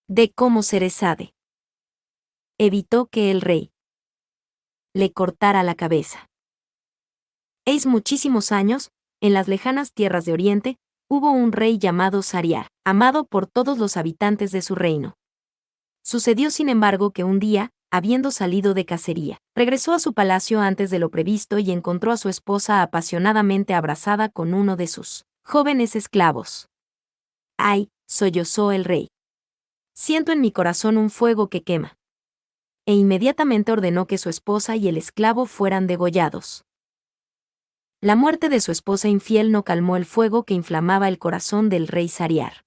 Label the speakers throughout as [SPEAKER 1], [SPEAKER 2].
[SPEAKER 1] de cómo Ceresade evitó que el rey le cortara la cabeza. Hace muchísimos años, en las lejanas tierras de Oriente, hubo un rey llamado Sariar, amado por todos los habitantes de su reino. Sucedió sin embargo que un día, habiendo salido de cacería, regresó a su palacio antes de lo previsto y encontró a su esposa apasionadamente abrazada con uno de sus jóvenes esclavos. ¡Ay!, sollozó el rey. Siento en mi corazón un fuego que quema. E inmediatamente ordenó que su esposa y el esclavo fueran degollados. La muerte de su esposa infiel no calmó el fuego que inflamaba el corazón del rey Sariar.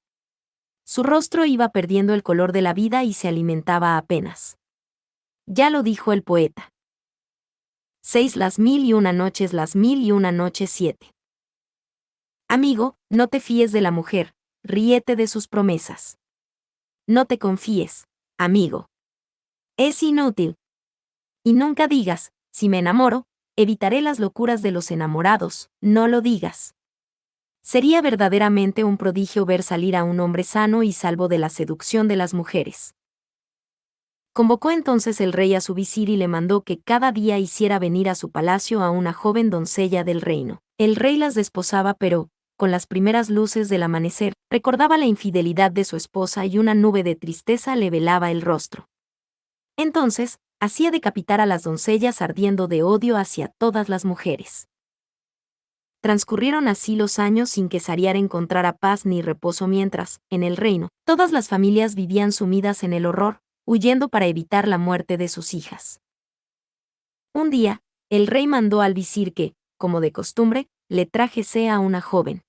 [SPEAKER 1] Su rostro iba perdiendo el color de la vida y se alimentaba apenas. Ya lo dijo el poeta. 6 las 1001 noches, las 1001 noches 7. Amigo, no te fíes de la mujer, ríete de sus promesas. No te confíes, amigo. Es inútil. Y nunca digas, si me enamoro, evitaré las locuras de los enamorados, no lo digas. Sería verdaderamente un prodigio ver salir a un hombre sano y salvo de la seducción de las mujeres. Convocó entonces el rey a su visir y le mandó que cada día hiciera venir a su palacio a una joven doncella del reino. El rey las desposaba, pero, con las primeras luces del amanecer, recordaba la infidelidad de su esposa y una nube de tristeza le velaba el rostro. Entonces, hacía decapitar a las doncellas ardiendo de odio hacia todas las mujeres. Transcurrieron así los años sin que Sariar encontrara paz ni reposo mientras, en el reino, todas las familias vivían sumidas en el horror, huyendo para evitar la muerte de sus hijas. Un día, el rey mandó al visir que, como de costumbre, le trajese a una joven.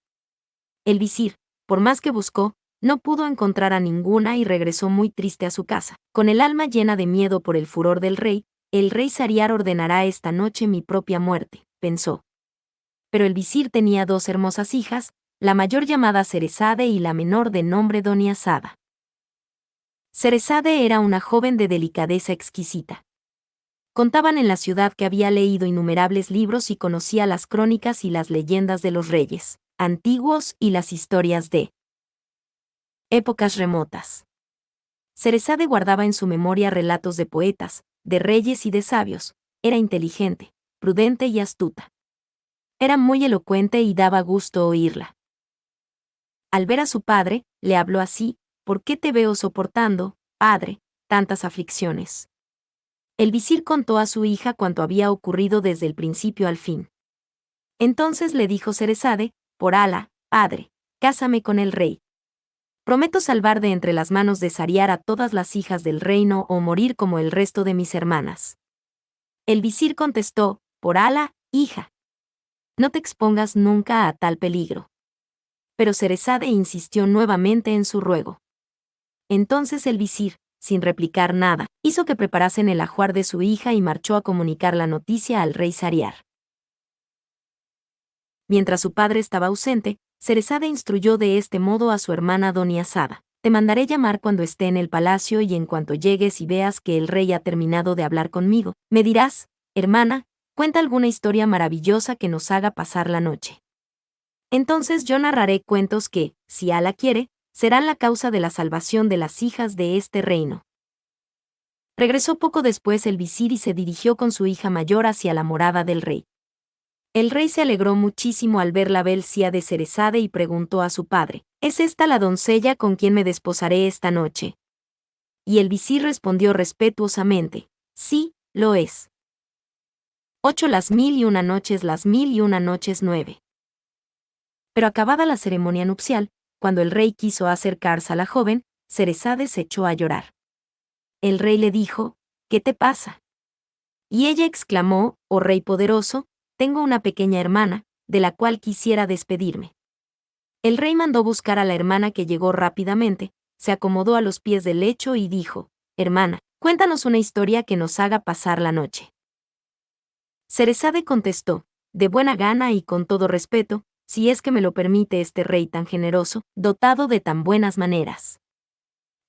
[SPEAKER 1] El visir, por más que buscó, no pudo encontrar a ninguna y regresó muy triste a su casa. Con el alma llena de miedo por el furor del rey, el rey Sariar ordenará esta noche mi propia muerte, pensó. Pero el visir tenía 2 hermosas hijas, la mayor llamada Ceresade y la menor de nombre Doniazada. Ceresade era una joven de delicadeza exquisita. Contaban en la ciudad que había leído innumerables libros y conocía las crónicas y las leyendas de los reyes antiguos y las historias de épocas remotas. Ceresade guardaba en su memoria relatos de poetas, de reyes y de sabios. Era inteligente, prudente y astuta. Era muy elocuente y daba gusto oírla. Al ver a su padre, le habló así: ¿por qué te veo soportando, padre, tantas aflicciones? El visir contó a su hija cuanto había ocurrido desde el principio al fin. Entonces le dijo Ceresade: por Alá, padre, cásame con el rey. Prometo salvar de entre las manos de Sariar a todas las hijas del reino o morir como el resto de mis hermanas. El visir contestó: por Alá, hija. No te expongas nunca a tal peligro. Pero Ceresade insistió nuevamente en su ruego. Entonces el visir, sin replicar nada, hizo que preparasen el ajuar de su hija y marchó a comunicar la noticia al rey Sariar. Mientras su padre estaba ausente, Ceresade instruyó de este modo a su hermana Doniazada: te mandaré llamar cuando esté en el palacio y en cuanto llegues y veas que el rey ha terminado de hablar conmigo, me dirás: hermana, cuenta alguna historia maravillosa que nos haga pasar la noche. Entonces yo narraré cuentos que, si Alá quiere, serán la causa de la salvación de las hijas de este reino. Regresó poco después el visir y se dirigió con su hija mayor hacia la morada del rey. El rey se alegró muchísimo al ver la belcia de Ceresade y preguntó a su padre: ¿es esta la doncella con quien me desposaré esta noche? Y el visir respondió respetuosamente: sí, lo es. 8 las 1001 noches, las 1001 noches 9. Pero acabada la ceremonia nupcial, cuando el rey quiso acercarse a la joven, Ceresade se echó a llorar. El rey le dijo: ¿qué te pasa? Y ella exclamó: oh rey poderoso, tengo una pequeña hermana, de la cual quisiera despedirme. El rey mandó buscar a la hermana, que llegó rápidamente, se acomodó a los pies del lecho y dijo: hermana, cuéntanos una historia que nos haga pasar la noche. Ceresade contestó, de buena gana y con todo respeto, si es que me lo permite este rey tan generoso, dotado de tan buenas maneras.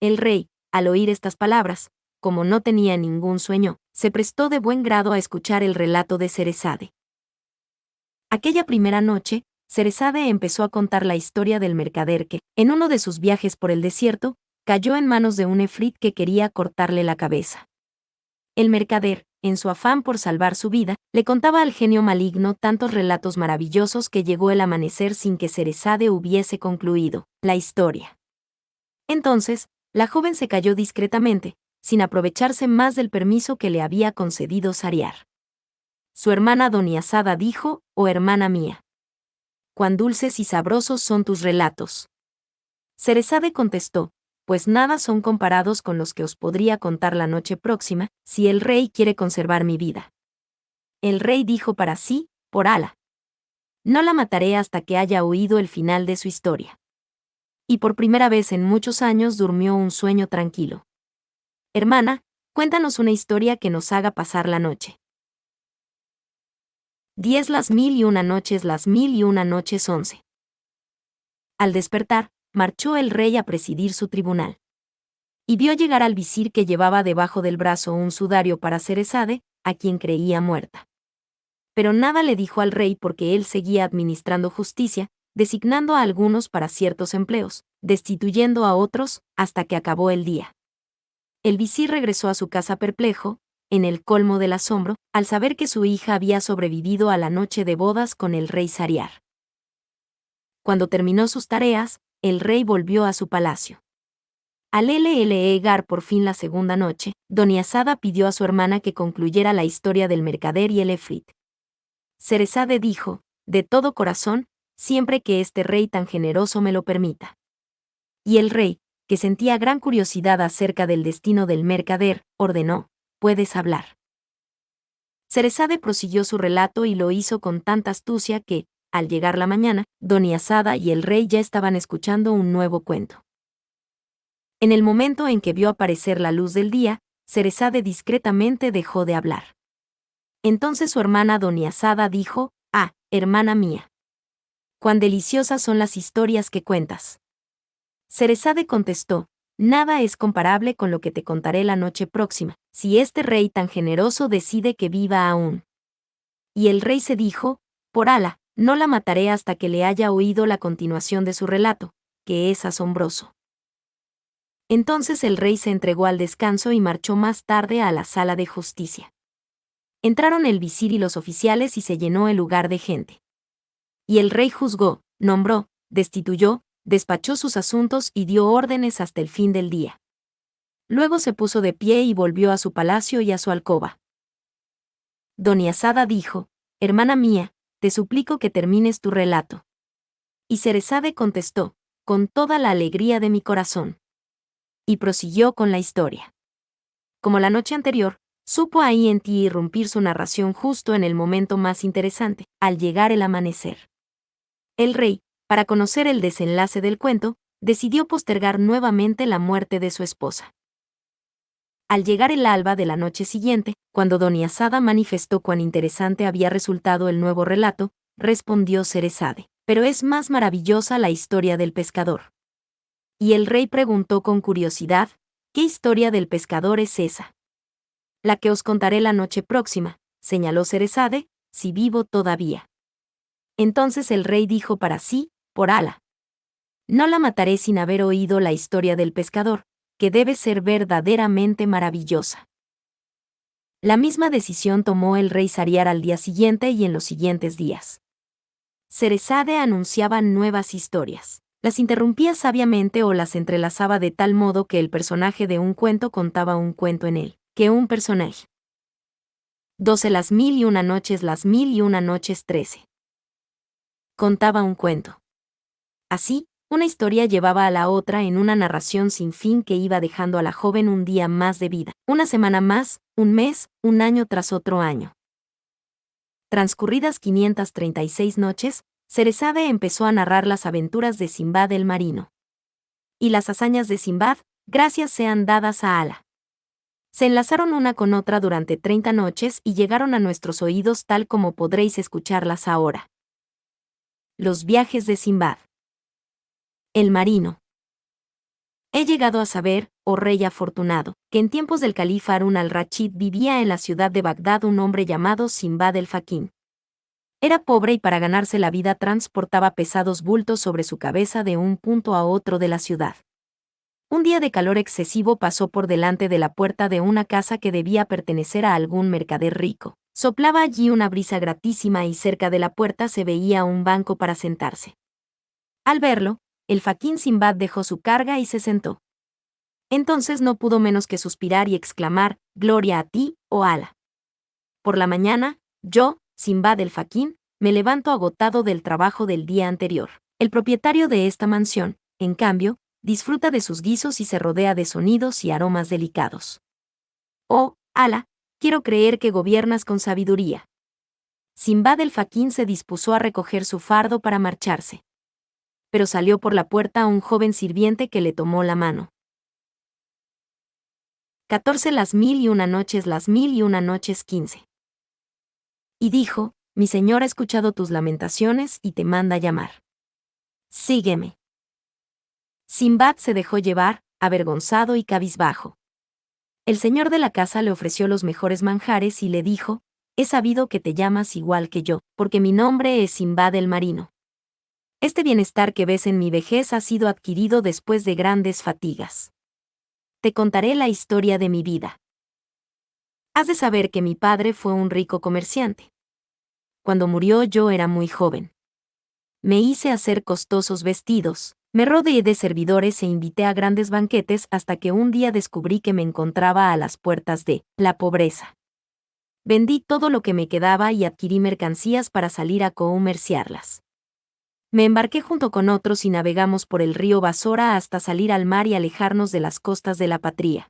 [SPEAKER 1] El rey, al oír estas palabras, como no tenía ningún sueño, se prestó de buen grado a escuchar el relato de Ceresade. Aquella primera noche, Ceresade empezó a contar la historia del mercader que, en uno de sus viajes por el desierto, cayó en manos de un efrit que quería cortarle la cabeza. El mercader, en su afán por salvar su vida, le contaba al genio maligno tantos relatos maravillosos que llegó el amanecer sin que Cerezade hubiese concluido la historia. Entonces, la joven se calló discretamente, sin aprovecharse más del permiso que le había concedido Sariar. Su hermana Doniazada dijo: «Oh hermana mía, cuán dulces y sabrosos son tus relatos». Cerezade contestó: «Pues nada son comparados con los que os podría contar la noche próxima, si el rey quiere conservar mi vida». El rey dijo para sí: «Por Alá, no la mataré hasta que haya oído el final de su historia». Y por primera vez en muchos años durmió un sueño tranquilo. Hermana, cuéntanos una historia que nos haga pasar la noche. 10 Las mil y una noches, las mil y una noches 11. Al despertar, marchó el rey a presidir su tribunal. Y vio llegar al visir que llevaba debajo del brazo un sudario para Cerezade, a quien creía muerta. Pero nada le dijo al rey porque él seguía administrando justicia, designando a algunos para ciertos empleos, destituyendo a otros, hasta que acabó el día. El visir regresó a su casa perplejo, en el colmo del asombro, al saber que su hija había sobrevivido a la noche de bodas con el rey Sariar. Cuando terminó sus tareas, el rey volvió a su palacio. Al llegar por fin la segunda noche, Doniazada pidió a su hermana que concluyera la historia del mercader y el efrit. Cerezade dijo: «De todo corazón, siempre que este rey tan generoso me lo permita». Y el rey, que sentía gran curiosidad acerca del destino del mercader, ordenó: «Puedes hablar». Cerezade prosiguió su relato y lo hizo con tanta astucia que, al llegar la mañana, Doniazada y el rey ya estaban escuchando un nuevo cuento. En el momento en que vio aparecer la luz del día, Cerezade discretamente dejó de hablar. Entonces su hermana Doniazada dijo: «Ah, hermana mía, cuán deliciosas son las historias que cuentas». Cerezade contestó: «Nada es comparable con lo que te contaré la noche próxima, si este rey tan generoso decide que viva aún». Y el rey se dijo: «Por Alá, no la mataré hasta que le haya oído la continuación de su relato, que es asombroso». Entonces el rey se entregó al descanso y marchó más tarde a la sala de justicia. Entraron el visir y los oficiales y se llenó el lugar de gente. Y el rey juzgó, nombró, destituyó, despachó sus asuntos y dio órdenes hasta el fin del día. Luego se puso de pie y volvió a su palacio y a su alcoba. Doniazada dijo: «Hermana mía, te suplico que termines tu relato». Y Cerezade contestó: «Con toda la alegría de mi corazón». Y prosiguió con la historia. Como la noche anterior, supo ahí en ti irrumpir su narración justo en el momento más interesante, al llegar el amanecer. El rey, para conocer el desenlace del cuento, decidió postergar nuevamente la muerte de su esposa. Al llegar el alba de la noche siguiente, cuando Doniazada manifestó cuán interesante había resultado el nuevo relato, respondió Cerezade: «Pero es más maravillosa la historia del pescador». Y el rey preguntó con curiosidad: «¿Qué historia del pescador es esa?» «La que os contaré la noche próxima», señaló Cerezade, «si vivo todavía». Entonces el rey dijo para sí: «Por Alá, no la mataré sin haber oído la historia del pescador, que debe ser verdaderamente maravillosa». La misma decisión tomó el rey Sariar al día siguiente y en los siguientes días. Cerezade anunciaba nuevas historias. Las interrumpía sabiamente o las entrelazaba de tal modo que el personaje de un cuento contaba un cuento en él, que un personaje. 12 Las mil y una noches, las mil y una noches 13. Contaba un cuento. Así, una historia llevaba a la otra en una narración sin fin que iba dejando a la joven un día más de vida, una semana más, un mes, un año tras otro año. Transcurridas 536 noches, Cerezade empezó a narrar las aventuras de Simbad el marino. Y las hazañas de Simbad, gracias sean dadas a Alá. Se enlazaron una con otra durante 30 noches y llegaron a nuestros oídos tal como podréis escucharlas ahora. Los viajes de Simbad. El marino. He llegado a saber, oh rey afortunado, que en tiempos del califa Harún al-Rachid vivía en la ciudad de Bagdad un hombre llamado Simbad el Faquín. Era pobre y para ganarse la vida transportaba pesados bultos sobre su cabeza de un punto a otro de la ciudad. Un día de calor excesivo pasó por delante de la puerta de una casa que debía pertenecer a algún mercader rico. Soplaba allí una brisa gratísima y cerca de la puerta se veía un banco para sentarse. Al verlo, el faquín Simbad dejó su carga y se sentó. Entonces no pudo menos que suspirar y exclamar: «Gloria a ti, oh Alá». Por la mañana, yo, Simbad el faquín, me levanto agotado del trabajo del día anterior. El propietario de esta mansión, en cambio, disfruta de sus guisos y se rodea de sonidos y aromas delicados. Oh, Alá, quiero creer que gobiernas con sabiduría. Simbad el faquín se dispuso a recoger su fardo para marcharse. Pero salió por la puerta un joven sirviente que le tomó la mano. 14 Las mil y una noches 15. Y dijo: «Mi señor ha escuchado tus lamentaciones y te manda llamar. Sígueme». Simbad se dejó llevar, avergonzado y cabizbajo. El señor de la casa le ofreció los mejores manjares y le dijo: «He sabido que te llamas igual que yo, porque mi nombre es Simbad el marino. Este bienestar que ves en mi vejez ha sido adquirido después de grandes fatigas. Te contaré la historia de mi vida. Has de saber que mi padre fue un rico comerciante. Cuando murió yo era muy joven. Me hice hacer costosos vestidos, me rodeé de servidores e invité a grandes banquetes hasta que un día descubrí que me encontraba a las puertas de la pobreza. Vendí todo lo que me quedaba y adquirí mercancías para salir a comerciarlas. Me embarqué junto con otros y navegamos por el río Basora hasta salir al mar y alejarnos de las costas de la patria.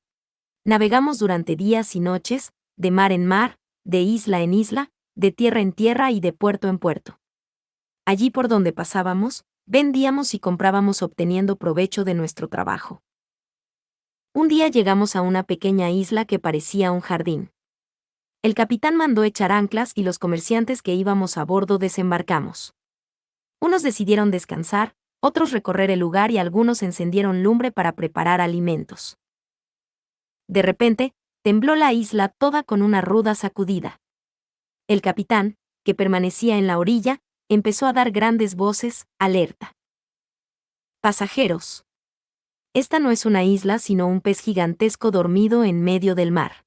[SPEAKER 1] Navegamos durante días y noches, de mar en mar, de isla en isla, de tierra en tierra y de puerto en puerto. Allí por donde pasábamos, vendíamos y comprábamos obteniendo provecho de nuestro trabajo. Un día llegamos a una pequeña isla que parecía un jardín. El capitán mandó echar anclas y los comerciantes que íbamos a bordo desembarcamos. Unos decidieron descansar, otros recorrer el lugar y algunos encendieron lumbre para preparar alimentos. De repente, tembló la isla toda con una ruda sacudida. El capitán, que permanecía en la orilla, empezó a dar grandes voces: «Alerta. Pasajeros. Esta no es una isla sino un pez gigantesco dormido en medio del mar.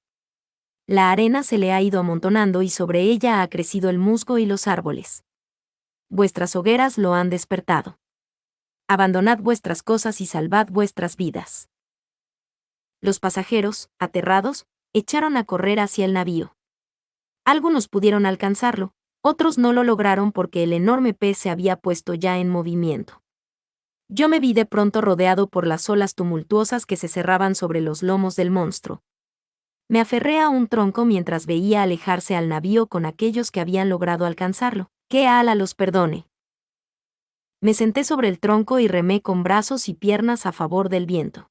[SPEAKER 1] La arena se le ha ido amontonando y sobre ella ha crecido el musgo y los árboles. Vuestras hogueras lo han despertado. Abandonad vuestras cosas y salvad vuestras vidas». Los pasajeros, aterrados, echaron a correr hacia el navío. Algunos pudieron alcanzarlo, otros no lo lograron porque el enorme pez se había puesto ya en movimiento. Yo me vi de pronto rodeado por las olas tumultuosas que se cerraban sobre los lomos del monstruo. Me aferré a un tronco mientras veía alejarse al navío con aquellos que habían logrado alcanzarlo. ¡Que Alá los perdone! Me senté sobre el tronco y remé con brazos y piernas a favor del viento.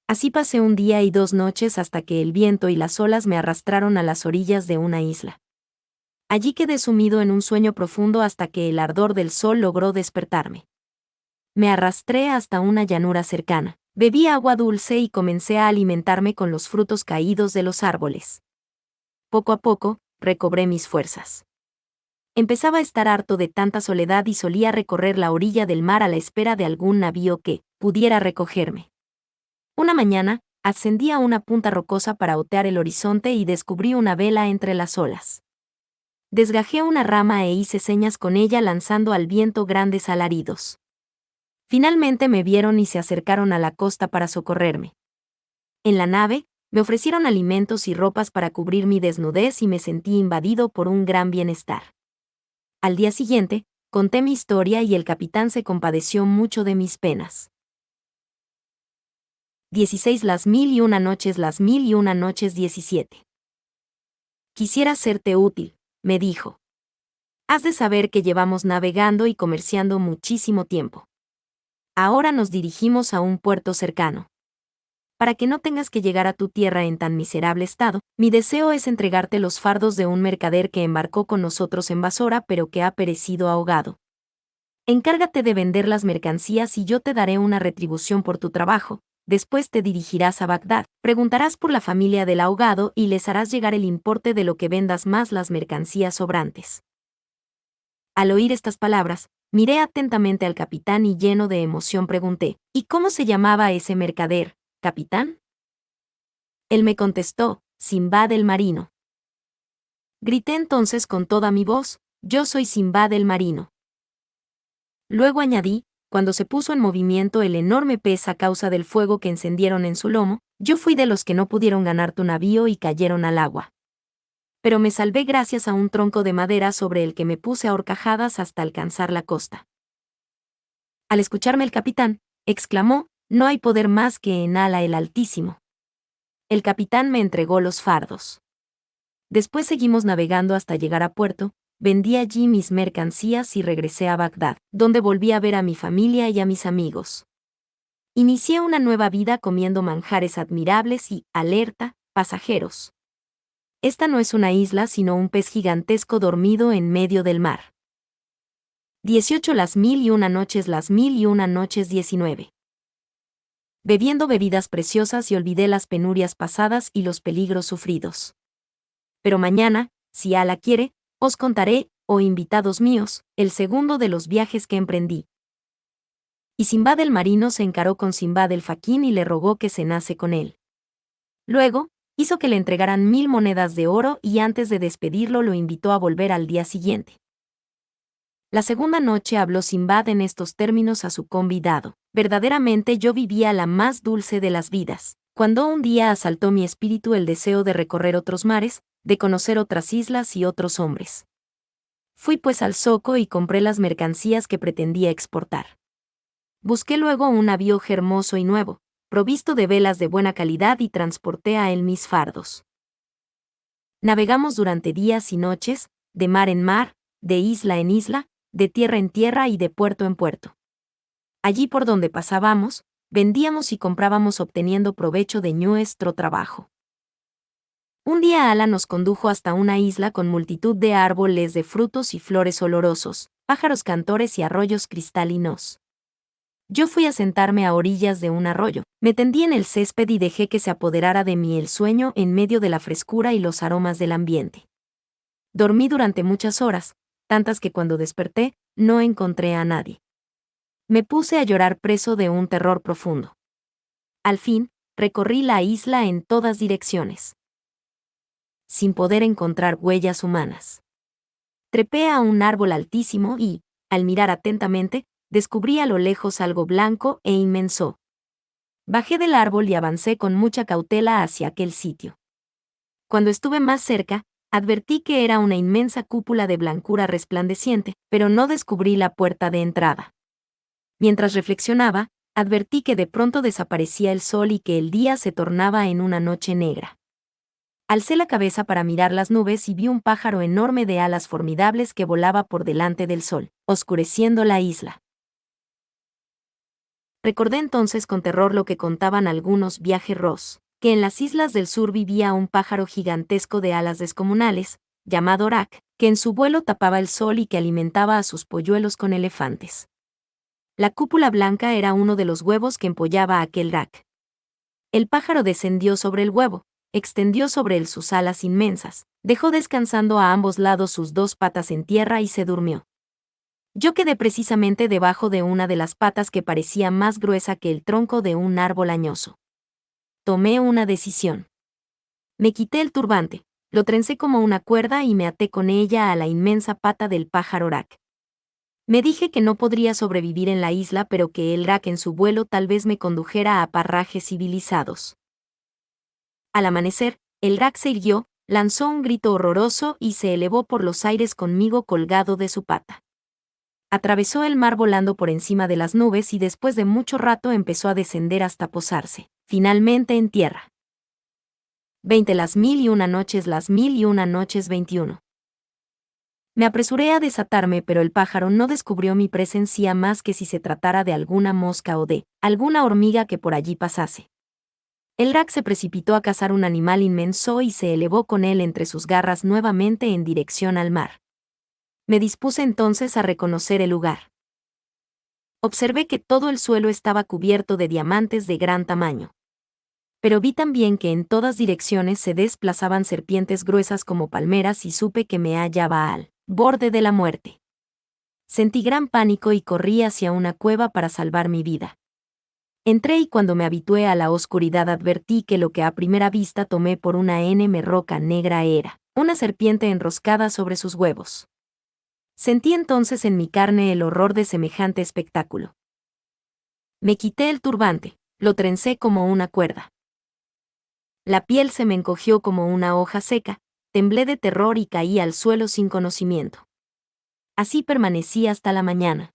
[SPEAKER 1] Así pasé un día y 2 noches hasta que el viento y las olas me arrastraron a las orillas de una isla. Allí quedé sumido en un sueño profundo hasta que el ardor del sol logró despertarme. Me arrastré hasta una llanura cercana, bebí agua dulce y comencé a alimentarme con los frutos caídos de los árboles. Poco a poco, recobré mis fuerzas. Empezaba a estar harto de tanta soledad y solía recorrer la orilla del mar a la espera de algún navío que pudiera recogerme. Una mañana, ascendí a una punta rocosa para otear el horizonte y descubrí una vela entre las olas. Desgajé una rama e hice señas con ella lanzando al viento grandes alaridos. Finalmente me vieron y se acercaron a la costa para socorrerme. En la nave, me ofrecieron alimentos y ropas para cubrir mi desnudez y me sentí invadido por un gran bienestar. Al día siguiente, conté mi historia y el capitán se compadeció mucho de mis penas. 16 Las mil y una noches 17. Quisiera serte útil, me dijo. Has de saber que llevamos navegando y comerciando muchísimo tiempo. Ahora nos dirigimos a un puerto cercano. Para que no tengas que llegar a tu tierra en tan miserable estado, mi deseo es entregarte los fardos de un mercader que embarcó con nosotros en Basora pero que ha perecido ahogado. Encárgate de vender las mercancías y yo te daré una retribución por tu trabajo. Después te dirigirás a Bagdad, preguntarás por la familia del ahogado y les harás llegar el importe de lo que vendas más las mercancías sobrantes. Al oír estas palabras, Miré atentamente al capitán y lleno de emoción pregunté, ¿y cómo se llamaba ese mercader, capitán? Él me contestó, Simbad el marino. Grité entonces con toda mi voz, yo soy Simbad el marino. Luego añadí, cuando se puso en movimiento el enorme pez a causa del fuego que encendieron en su lomo, yo fui de los que no pudieron ganar tu navío y cayeron al agua. Pero me salvé gracias a un tronco de madera sobre el que me puse a horcajadas hasta alcanzar la costa. Al escucharme el capitán, exclamó, no hay poder más que en Ala el Altísimo. El capitán me entregó los fardos. Después seguimos navegando hasta llegar a puerto, vendí allí mis mercancías y regresé a Bagdad, donde volví a ver a mi familia y a mis amigos. Inicié una nueva vida comiendo manjares admirables y, alerta, pasajeros. Esta no es una isla sino un pez gigantesco dormido en medio del mar. 18 Las mil y una noches 19. Bebiendo bebidas preciosas y olvidé las penurias pasadas y los peligros sufridos. Pero mañana, si Alá quiere, os contaré, oh invitados míos, el segundo de los viajes que emprendí. Y Simbad el marino se encaró con Simbad el faquín y le rogó que cenase con él. Luego, hizo que le entregaran 1000 monedas de oro y antes de despedirlo lo invitó a volver al día siguiente. La segunda noche habló Simbad en estos términos a su convidado. Verdaderamente yo vivía la más dulce de las vidas, cuando un día asaltó mi espíritu el deseo de recorrer otros mares, de conocer otras islas y otros hombres. Fui pues al zoco y compré las mercancías que pretendía exportar. Busqué luego un navío hermoso y nuevo, provisto de velas de buena calidad y transporté a él mis fardos. Navegamos durante días y noches, de mar en mar, de isla en isla, de tierra en tierra y de puerto en puerto. Allí por donde pasábamos, vendíamos y comprábamos obteniendo provecho de nuestro trabajo. Un día Alá nos condujo hasta una isla con multitud de árboles de frutos y flores olorosos, pájaros cantores y arroyos cristalinos. Yo fui a sentarme a orillas de un arroyo, me tendí en el césped y dejé que se apoderara de mí el sueño en medio de la frescura y los aromas del ambiente. Dormí durante muchas horas, tantas que cuando desperté, no encontré a nadie. Me puse a llorar preso de un terror profundo. Al fin, recorrí la isla en todas direcciones, sin poder encontrar huellas humanas. Trepé a un árbol altísimo y, al mirar atentamente, descubrí a lo lejos algo blanco e inmenso. Bajé del árbol y avancé con mucha cautela hacia aquel sitio. Cuando estuve más cerca, advertí que era una inmensa cúpula de blancura resplandeciente, pero no descubrí la puerta de entrada. Mientras reflexionaba, advertí que de pronto desaparecía el sol y que el día se tornaba en una noche negra. Alcé la cabeza para mirar las nubes y vi un pájaro enorme de alas formidables que volaba por delante del sol, oscureciendo la isla. Recordé entonces con terror lo que contaban algunos viajeros, que en las islas del sur vivía un pájaro gigantesco de alas descomunales, llamado Orak, que en su vuelo tapaba el sol y que alimentaba a sus polluelos con elefantes. La cúpula blanca era uno de los huevos que empollaba aquel Orak. El pájaro descendió sobre el huevo, extendió sobre él sus alas inmensas, dejó descansando a ambos lados sus dos patas en tierra y se durmió. Yo quedé precisamente debajo de una de las patas que parecía más gruesa que el tronco de un árbol añoso. Tomé una decisión. Me quité el turbante, lo trencé como una cuerda y me até con ella a la inmensa pata del pájaro Orak. Me dije que no podría sobrevivir en la isla, pero que el Orak en su vuelo tal vez me condujera a parajes civilizados. Al amanecer, el Orak se irguió, lanzó un grito horroroso y se elevó por los aires conmigo colgado de su pata. Atravesó el mar volando por encima de las nubes y después de mucho rato empezó a descender hasta posarse, finalmente en tierra. 20 Las mil y una noches 21. Me apresuré a desatarme, pero el pájaro no descubrió mi presencia más que si se tratara de alguna mosca o de alguna hormiga que por allí pasase. El Orak se precipitó a cazar un animal inmenso y se elevó con él entre sus garras nuevamente en dirección al mar. Me dispuse entonces a reconocer el lugar. Observé que todo el suelo estaba cubierto de diamantes de gran tamaño. Pero vi también que en todas direcciones se desplazaban serpientes gruesas como palmeras y supe que me hallaba al borde de la muerte. Sentí gran pánico y corrí hacia una cueva para salvar mi vida. Entré y cuando me habitué a la oscuridad advertí que lo que a primera vista tomé por una enorme roca negra era una serpiente enroscada sobre sus huevos. Sentí entonces en mi carne el horror de semejante espectáculo. Me quité el turbante, lo trencé como una cuerda. La piel se me encogió como una hoja seca, temblé de terror y caí al suelo sin conocimiento. Así permanecí hasta la mañana.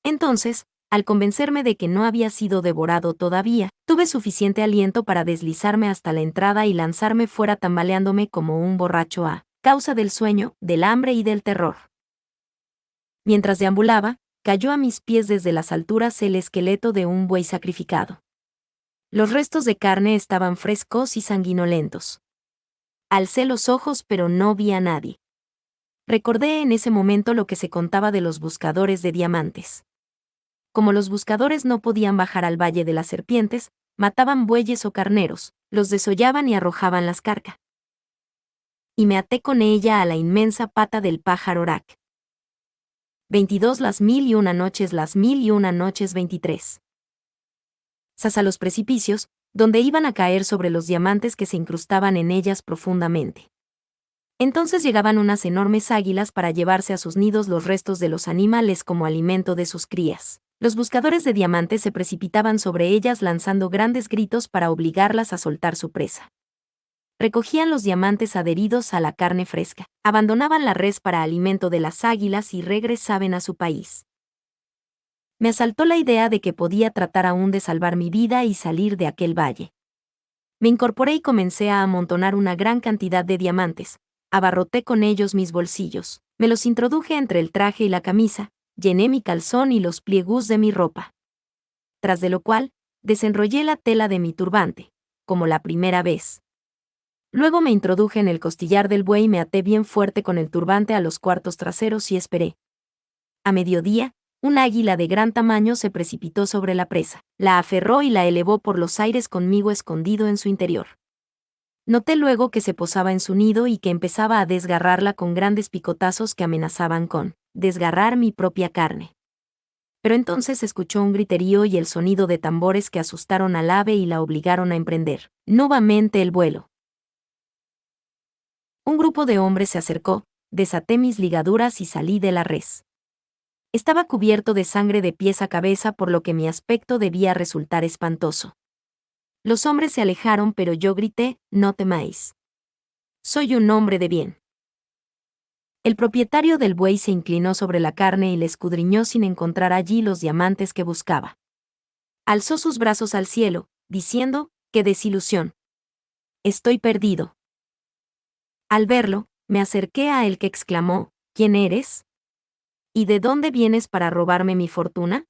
[SPEAKER 1] Entonces, al convencerme de que no había sido devorado todavía, tuve suficiente aliento para deslizarme hasta la entrada y lanzarme fuera tambaleándome como un borracho a causa del sueño, del hambre y del terror. Mientras deambulaba, cayó a mis pies desde las alturas el esqueleto de un buey sacrificado. Los restos de carne estaban frescos y sanguinolentos. Alcé los ojos pero no vi a nadie. Recordé en ese momento lo que se contaba de los buscadores de diamantes. Como los buscadores no podían bajar al Valle de las Serpientes, mataban bueyes o carneros, los desollaban y arrojaban las carcas. Y me até con ella a la inmensa pata del pájaro Orak. 22 Las mil y una noches 23. Sas a los precipicios, donde iban a caer sobre los diamantes que se incrustaban en ellas profundamente. Entonces llegaban unas enormes águilas para llevarse a sus nidos los restos de los animales como alimento de sus crías. Los buscadores de diamantes se precipitaban sobre ellas lanzando grandes gritos para obligarlas a soltar su presa. Recogían los diamantes adheridos a la carne fresca, abandonaban la res para alimento de las águilas y regresaban a su país. Me asaltó la idea de que podía tratar aún de salvar mi vida y salir de aquel valle. Me incorporé y comencé a amontonar una gran cantidad de diamantes, abarroté con ellos mis bolsillos, me los introduje entre el traje y la camisa, llené mi calzón y los pliegus de mi ropa. Tras de lo cual, desenrollé la tela de mi turbante, como la primera vez. Luego me introduje en el costillar del buey y me até bien fuerte con el turbante a los cuartos traseros y esperé. A mediodía, un águila de gran tamaño se precipitó sobre la presa, la aferró y la elevó por los aires conmigo escondido en su interior. Noté luego que se posaba en su nido y que empezaba a desgarrarla con grandes picotazos que amenazaban con desgarrar mi propia carne. Pero entonces escuchó un griterío y el sonido de tambores que asustaron al ave y la obligaron a emprender nuevamente el vuelo. Un grupo de hombres se acercó, desaté mis ligaduras y salí de la res. Estaba cubierto de sangre de pies a cabeza por lo que mi aspecto debía resultar espantoso. Los hombres se alejaron pero yo grité, no temáis. Soy un hombre de bien. El propietario del buey se inclinó sobre la carne y le escudriñó sin encontrar allí los diamantes que buscaba. Alzó sus brazos al cielo, diciendo, ¡qué desilusión! Estoy perdido. Al verlo, me acerqué a él que exclamó, ¿quién eres? ¿Y de dónde vienes para robarme mi fortuna?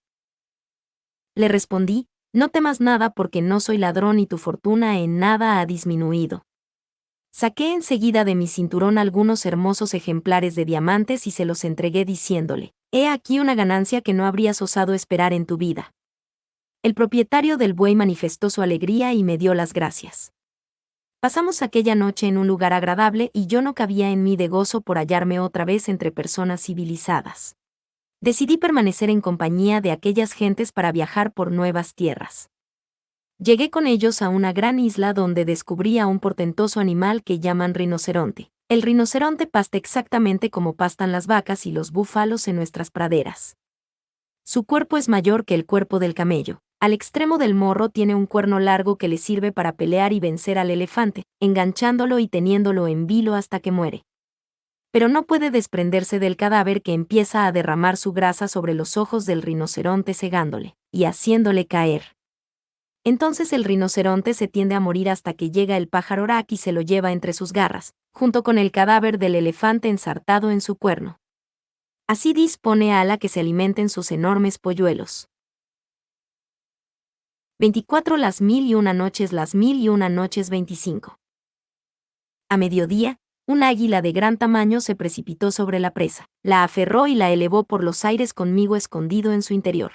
[SPEAKER 1] Le respondí, no temas nada porque no soy ladrón y tu fortuna en nada ha disminuido. Saqué enseguida de mi cinturón algunos hermosos ejemplares de diamantes y se los entregué diciéndole, he aquí una ganancia que no habrías osado esperar en tu vida. El propietario del buey manifestó su alegría y me dio las gracias. Pasamos aquella noche en un lugar agradable y yo no cabía en mí de gozo por hallarme otra vez entre personas civilizadas. Decidí permanecer en compañía de aquellas gentes para viajar por nuevas tierras. Llegué con ellos a una gran isla donde descubrí a un portentoso animal que llaman rinoceronte. El rinoceronte pasta exactamente como pastan las vacas y los búfalos en nuestras praderas. Su cuerpo es mayor que el cuerpo del camello. Al extremo del morro tiene un cuerno largo que le sirve para pelear y vencer al elefante, enganchándolo y teniéndolo en vilo hasta que muere. Pero no puede desprenderse del cadáver que empieza a derramar su grasa sobre los ojos del rinoceronte cegándole y haciéndole caer. Entonces el rinoceronte se tiende a morir hasta que llega el pájaro Orak y se lo lleva entre sus garras, junto con el cadáver del elefante ensartado en su cuerno. Así dispone a la que se alimenten sus enormes polluelos. 24 Las mil y una noches 25. A mediodía, un águila de gran tamaño se precipitó sobre la presa, la aferró y la elevó por los aires conmigo escondido en su interior.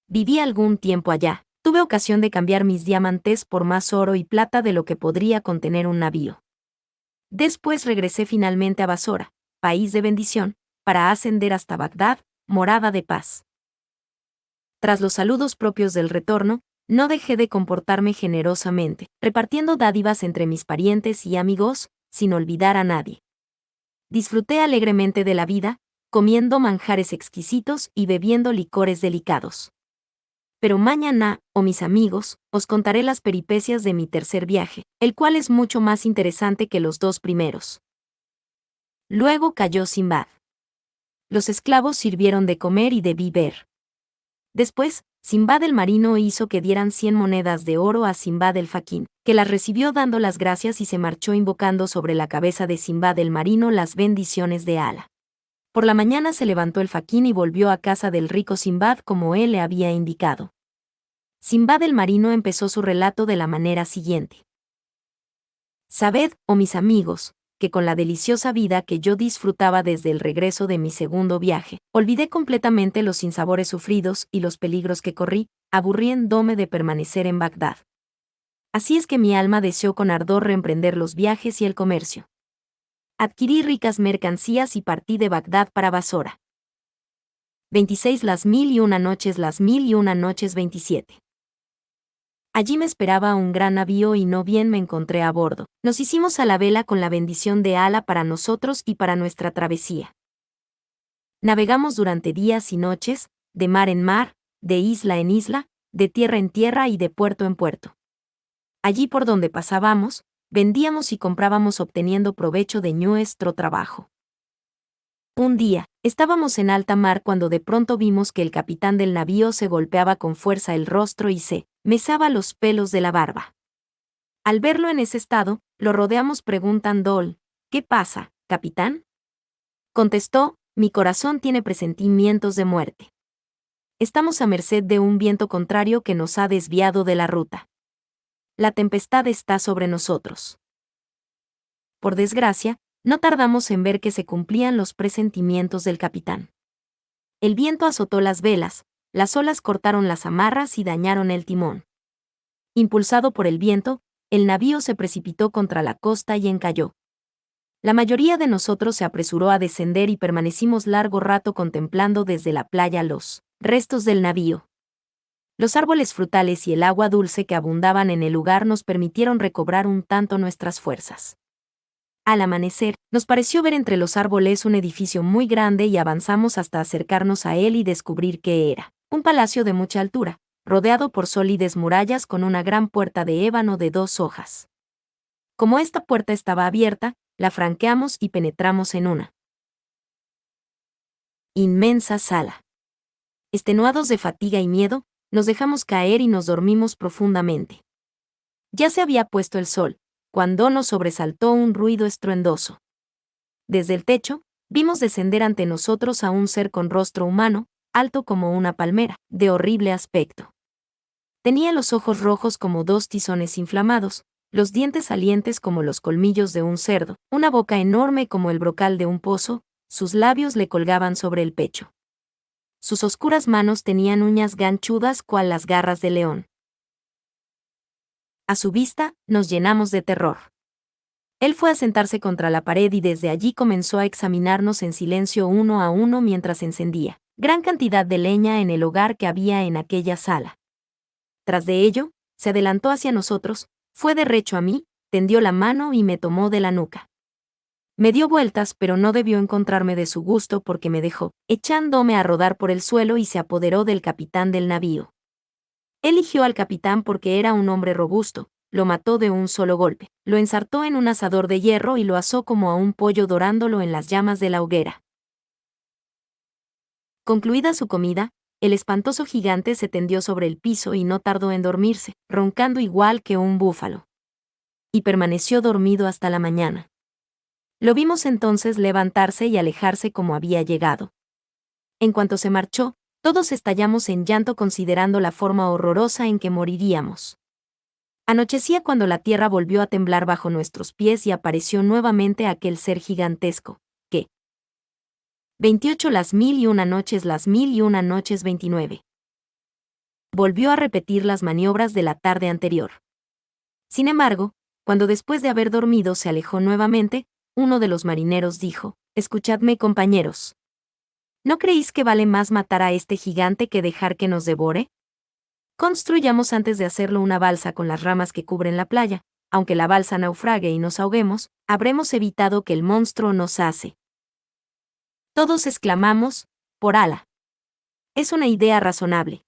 [SPEAKER 1] Viví algún tiempo allá. Tuve ocasión de cambiar mis diamantes por más oro y plata de lo que podría contener un navío. Después regresé finalmente a Basora, país de bendición, para ascender hasta Bagdad, morada de paz. Tras los saludos propios del retorno, no dejé de comportarme generosamente, repartiendo dádivas entre mis parientes y amigos, sin olvidar a nadie. Disfruté alegremente de la vida, comiendo manjares exquisitos y bebiendo licores delicados. Pero mañana, mis amigos, os contaré las peripecias de mi tercer viaje, el cual es mucho más interesante que los dos primeros. Luego cayó Sinbad. Los esclavos sirvieron de comer y de beber. Después, Sinbad el marino hizo que dieran 100 monedas de oro a Sinbad el faquín, que las recibió dando las gracias y se marchó invocando sobre la cabeza de Sinbad el marino las bendiciones de Alá. Por la mañana se levantó el faquín y volvió a casa del rico Sinbad como él le había indicado. Sinbad el marino empezó su relato de la manera siguiente. Sabed, mis amigos, que con la deliciosa vida que yo disfrutaba desde el regreso de mi segundo viaje, olvidé completamente los sinsabores sufridos y los peligros que corrí, aburriéndome de permanecer en Bagdad. Así es que mi alma deseó con ardor reemprender los viajes y el comercio. Adquirí ricas mercancías y partí de Bagdad para Basora. 26 Las 1001 noches 27. Allí me esperaba un gran navío y no bien me encontré a bordo. Nos hicimos a la vela con la bendición de Alá para nosotros y para nuestra travesía. Navegamos durante días y noches, de mar en mar, de isla en isla, de tierra en tierra y de puerto en puerto. Allí por donde pasábamos, vendíamos y comprábamos obteniendo provecho de nuestro trabajo. Un día, estábamos en alta mar cuando de pronto vimos que el capitán del navío se golpeaba con fuerza el rostro y se mesaba los pelos de la barba. Al verlo en ese estado, lo rodeamos preguntando: ¿qué pasa, capitán? Contestó: mi corazón tiene presentimientos de muerte. Estamos a merced de un viento contrario que nos ha desviado de la ruta. La tempestad está sobre nosotros. Por desgracia, no tardamos en ver que se cumplían los presentimientos del capitán. El viento azotó las velas, las olas cortaron las amarras y dañaron el timón. Impulsado por el viento, el navío se precipitó contra la costa y encalló. La mayoría de nosotros se apresuró a descender y permanecimos largo rato contemplando desde la playa los restos del navío. Los árboles frutales y el agua dulce que abundaban en el lugar nos permitieron recobrar un tanto nuestras fuerzas. Al amanecer, nos pareció ver entre los árboles un edificio muy grande y avanzamos hasta acercarnos a él y descubrir que era un palacio de mucha altura, rodeado por sólidas murallas con una gran puerta de ébano de 2 hojas. Como esta puerta estaba abierta, la franqueamos y penetramos en una inmensa sala. Extenuados de fatiga y miedo, nos dejamos caer y nos dormimos profundamente. Ya se había puesto el sol, cuando nos sobresaltó un ruido estruendoso. Desde el techo, vimos descender ante nosotros a un ser con rostro humano, alto como una palmera, de horrible aspecto. Tenía los ojos rojos como 2 tizones inflamados, los dientes salientes como los colmillos de un cerdo, una boca enorme como el brocal de un pozo, sus labios le colgaban sobre el pecho. Sus oscuras manos tenían uñas ganchudas cual las garras de león. A su vista, nos llenamos de terror. Él fue a sentarse contra la pared y desde allí comenzó a examinarnos en silencio uno a uno mientras encendía gran cantidad de leña en el hogar que había en aquella sala. Tras de ello, se adelantó hacia nosotros, fue derecho a mí, tendió la mano y me tomó de la nuca. Me dio vueltas, pero no debió encontrarme de su gusto porque me dejó, echándome a rodar por el suelo y se apoderó del capitán del navío. Eligió al capitán porque era un hombre robusto, lo mató de un solo golpe, lo ensartó en un asador de hierro y lo asó como a un pollo dorándolo en las llamas de la hoguera. Concluida su comida, el espantoso gigante se tendió sobre el piso y no tardó en dormirse, roncando igual que un búfalo. Y permaneció dormido hasta la mañana. Lo vimos entonces levantarse y alejarse como había llegado. En cuanto se marchó, todos estallamos en llanto considerando la forma horrorosa en que moriríamos. Anochecía cuando la tierra volvió a temblar bajo nuestros pies y apareció nuevamente aquel ser gigantesco, que 28 Las 1001 noches 29. Volvió a repetir las maniobras de la tarde anterior. Sin embargo, cuando después de haber dormido se alejó nuevamente, uno de los marineros dijo: «Escuchadme, compañeros. ¿No creéis que vale más matar a este gigante que dejar que nos devore? Construyamos antes de hacerlo una balsa con las ramas que cubren la playa. Aunque la balsa naufrague y nos ahoguemos, habremos evitado que el monstruo nos ase. Todos exclamamos, por Ala. Es una idea razonable.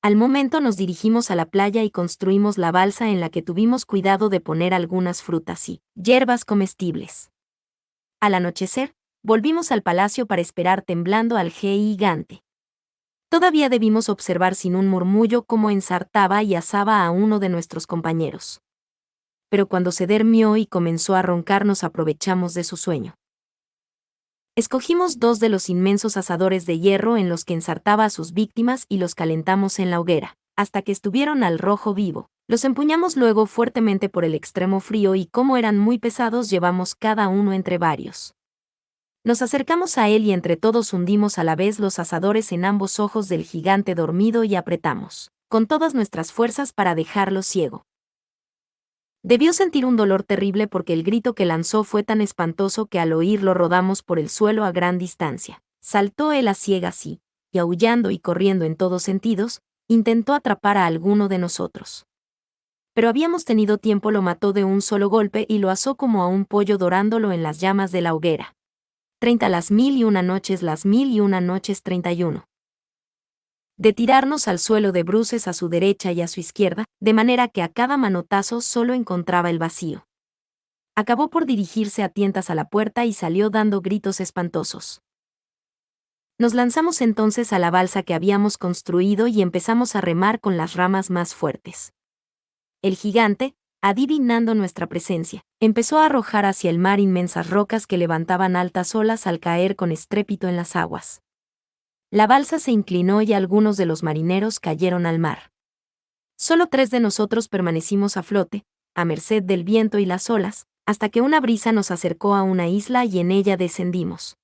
[SPEAKER 1] Al momento nos dirigimos a la playa y construimos la balsa en la que tuvimos cuidado de poner algunas frutas y hierbas comestibles. Al anochecer, volvimos al palacio para esperar temblando al gigante. Todavía debimos observar sin un murmullo cómo ensartaba y asaba a uno de nuestros compañeros. Pero cuando se durmió y comenzó a roncar nos aprovechamos de su sueño. Escogimos 2 de los inmensos asadores de hierro en los que ensartaba a sus víctimas y los calentamos en la hoguera, hasta que estuvieron al rojo vivo. Los empuñamos luego fuertemente por el extremo frío y como eran muy pesados llevamos cada uno entre varios. Nos acercamos a él y entre todos hundimos a la vez los asadores en ambos ojos del gigante dormido y apretamos, con todas nuestras fuerzas para dejarlo ciego. Debió sentir un dolor terrible porque el grito que lanzó fue tan espantoso que al oírlo rodamos por el suelo a gran distancia. Saltó él a ciegas y, aullando y corriendo en todos sentidos, intentó atrapar a alguno de nosotros. Pero habíamos tenido tiempo, lo mató de un solo golpe y lo asó como a un pollo dorándolo en las llamas de la hoguera. 30 las 1001 noches, las 1001 noches 31. De tirarnos al suelo de bruces a su derecha y a su izquierda, de manera que a cada manotazo solo encontraba el vacío. Acabó por dirigirse a tientas a la puerta y salió dando gritos espantosos. Nos lanzamos entonces a la balsa que habíamos construido y empezamos a remar con las ramas más fuertes. El gigante, adivinando nuestra presencia, empezó a arrojar hacia el mar inmensas rocas que levantaban altas olas al caer con estrépito en las aguas. La balsa se inclinó y algunos de los marineros cayeron al mar. Solo 3 de nosotros permanecimos a flote, a merced del viento y las olas, hasta que una brisa nos acercó a una isla y en ella descendimos.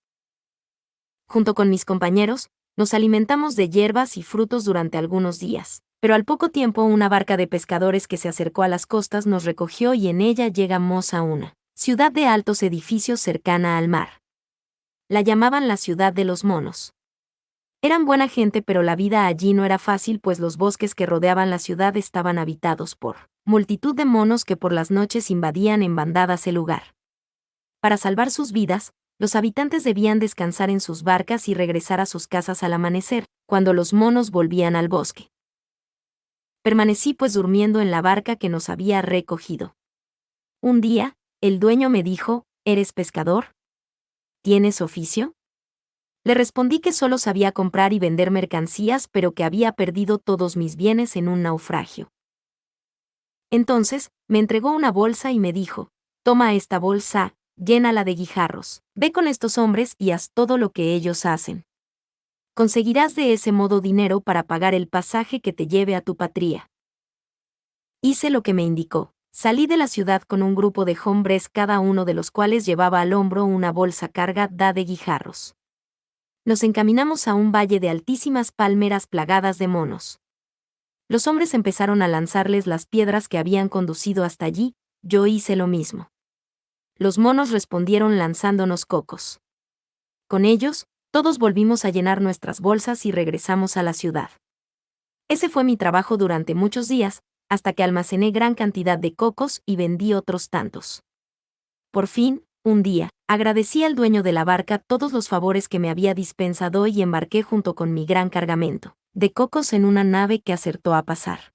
[SPEAKER 1] Junto con mis compañeros, nos alimentamos de hierbas y frutos durante algunos días, pero al poco tiempo una barca de pescadores que se acercó a las costas nos recogió y en ella llegamos a una ciudad de altos edificios cercana al mar. La llamaban la ciudad de los monos. Eran buena gente, pero la vida allí no era fácil, pues los bosques que rodeaban la ciudad estaban habitados por multitud de monos que por las noches invadían en bandadas el lugar. Para salvar sus vidas, los habitantes debían descansar en sus barcas y regresar a sus casas al amanecer, cuando los monos volvían al bosque. Permanecí pues durmiendo en la barca que nos había recogido. Un día, el dueño me dijo, ¿eres pescador? ¿Tienes oficio? Le respondí que solo sabía comprar y vender mercancías, pero que había perdido todos mis bienes en un naufragio. Entonces, me entregó una bolsa y me dijo, toma esta bolsa, llénala de guijarros, ve con estos hombres y haz todo lo que ellos hacen. Conseguirás de ese modo dinero para pagar el pasaje que te lleve a tu patria. Hice lo que me indicó. Salí de la ciudad con un grupo de hombres, cada uno de los cuales llevaba al hombro una bolsa cargada de guijarros. Nos encaminamos a un valle de altísimas palmeras plagadas de monos. Los hombres empezaron a lanzarles las piedras que habían conducido hasta allí, yo hice lo mismo. Los monos respondieron lanzándonos cocos. Con ellos, todos volvimos a llenar nuestras bolsas y regresamos a la ciudad. Ese fue mi trabajo durante muchos días, hasta que almacené gran cantidad de cocos y vendí otros tantos. Por fin, un día, agradecí al dueño de la barca todos los favores que me había dispensado y embarqué junto con mi gran cargamento de cocos en una nave que acertó a pasar.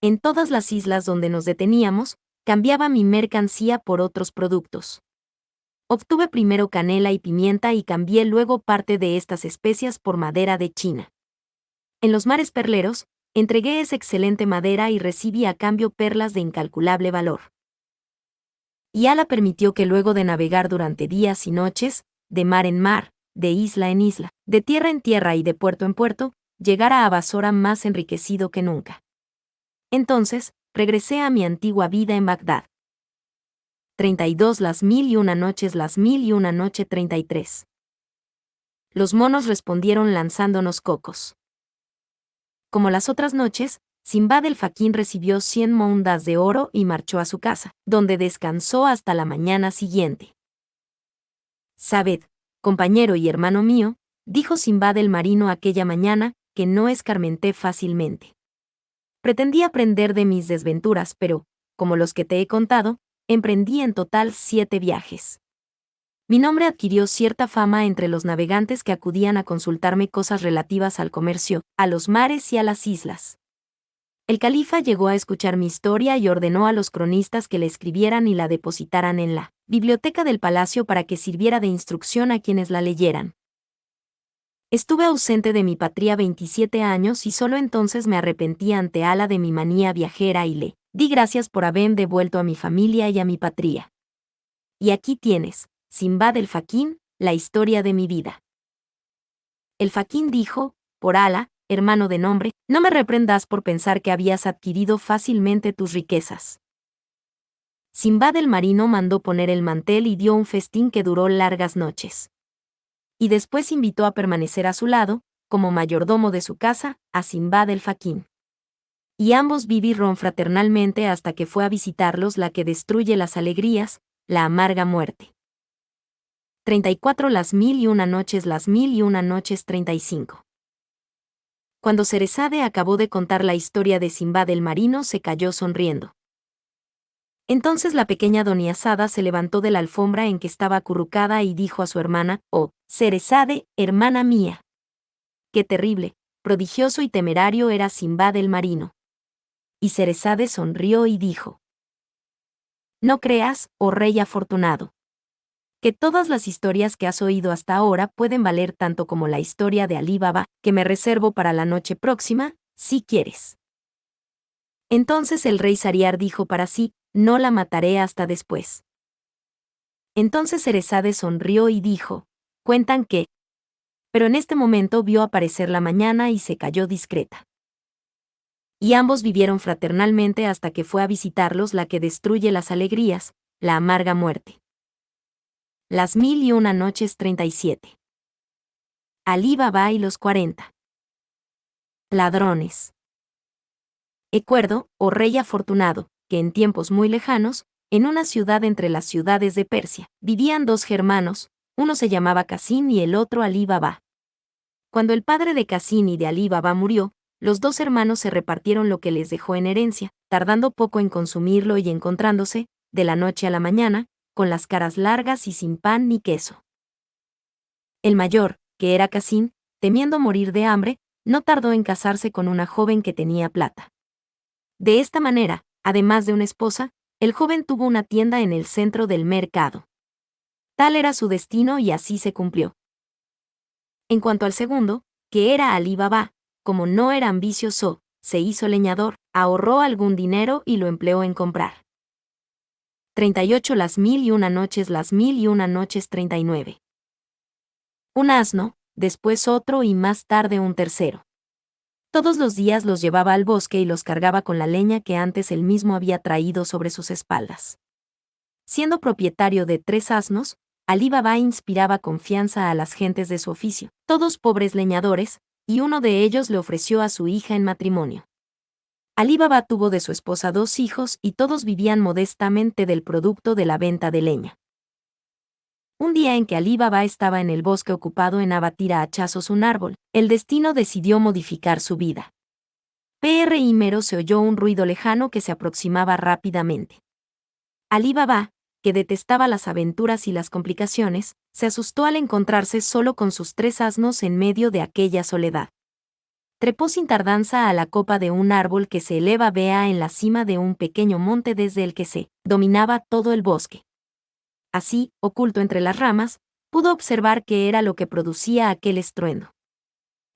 [SPEAKER 1] En todas las islas donde nos deteníamos, cambiaba mi mercancía por otros productos. Obtuve primero canela y pimienta y cambié luego parte de estas especias por madera de China. En los mares perleros, entregué esa excelente madera y recibí a cambio perlas de incalculable valor. Y Ala permitió que luego de navegar durante días y noches, de mar en mar, de isla en isla, de tierra en tierra y de puerto en puerto, llegara a Basora más enriquecido que nunca. Entonces, regresé a mi antigua vida en Bagdad. 32 las 1001 noches, las 1001 noche 33. Los monos respondieron lanzándonos cocos. Como las otras noches, Simbad el Faquín recibió 100 monedas de oro y marchó a su casa, donde descansó hasta la mañana siguiente. Sabed, compañero y hermano mío, dijo Simbad el marino aquella mañana, que no escarmenté fácilmente. Pretendí aprender de mis desventuras, pero, como los que te he contado, emprendí en total 7 viajes. Mi nombre adquirió cierta fama entre los navegantes que acudían a consultarme cosas relativas al comercio, a los mares y a las islas. El califa llegó a escuchar mi historia y ordenó a los cronistas que la escribieran y la depositaran en la biblioteca del palacio para que sirviera de instrucción a quienes la leyeran. Estuve ausente de mi patria 27 años y solo entonces me arrepentí ante Alá de mi manía viajera y le di gracias por haberme devuelto a mi familia y a mi patria. Y aquí tienes, Simbad el Faquín, la historia de mi vida. El Faquín dijo, por Alá, hermano de nombre, no me reprendas por pensar que habías adquirido fácilmente tus riquezas. Simbad el marino mandó poner el mantel y dio un festín que duró largas noches. Y después invitó a permanecer a su lado, como mayordomo de su casa, a Simbad el Faquín. Y ambos vivieron fraternalmente hasta que fue a visitarlos la que destruye las alegrías, la amarga muerte. 34 Las 1001 noches 35. Cuando Cerezade acabó de contar la historia de Simbad el marino se calló sonriendo. Entonces la pequeña Doniazada se levantó de la alfombra en que estaba acurrucada y dijo a su hermana, «Oh, Cerezade, hermana mía». Qué terrible, prodigioso y temerario era Simbad el marino. Y Cerezade sonrió y dijo, «No creas, oh rey afortunado, que todas las historias que has oído hasta ahora pueden valer tanto como la historia de Alí Baba, que me reservo para la noche próxima, si quieres». Entonces el rey Sariar dijo para sí, «No la mataré hasta después». Entonces Cerezade sonrió y dijo, «Cuentan que». Pero en este momento vio aparecer la mañana y se calló discreta. Y ambos vivieron fraternalmente hasta que fue a visitarlos la que destruye las alegrías, la amarga muerte. Las 1001 noches 37. Alí Baba y los 40 ladrones. Recuerdo, oh rey afortunado, que en tiempos muy lejanos, en una ciudad entre las ciudades de Persia, vivían 2 germanos, uno se llamaba Casín y el otro Alí Baba. Cuando el padre de Casín y de Alí Baba murió, los 2 hermanos se repartieron lo que les dejó en herencia, tardando poco en consumirlo y encontrándose, de la noche a la mañana, con las caras largas y sin pan ni queso. El mayor, que era Casín, temiendo morir de hambre, no tardó en casarse con una joven que tenía plata. De esta manera, además de una esposa, el joven tuvo una tienda en el centro del mercado. Tal era su destino y así se cumplió. En cuanto al segundo, que era Alí Baba, como no era ambicioso, se hizo leñador, ahorró algún dinero y lo empleó en comprar. 38 Las 1001 noches 39. Un asno, después otro y más tarde un tercero. Todos los días los llevaba al bosque y los cargaba con la leña que antes él mismo había traído sobre sus espaldas. Siendo propietario de 3 asnos, Alí Baba inspiraba confianza a las gentes de su oficio, todos pobres leñadores, y uno de ellos le ofreció a su hija en matrimonio. Alí Baba tuvo de su esposa 2 hijos y todos vivían modestamente del producto de la venta de leña. Un día en que Alí Baba estaba en el bosque ocupado en abatir a hachazos un árbol, el destino decidió modificar su vida. Primero se oyó un ruido lejano que se aproximaba rápidamente. Alí Baba, que detestaba las aventuras y las complicaciones, se asustó al encontrarse solo con sus 3 asnos en medio de aquella soledad. Trepó sin tardanza a la copa de un árbol que se eleva en la cima de un pequeño monte desde el que se dominaba todo el bosque. Así, oculto entre las ramas, pudo observar qué era lo que producía aquel estruendo.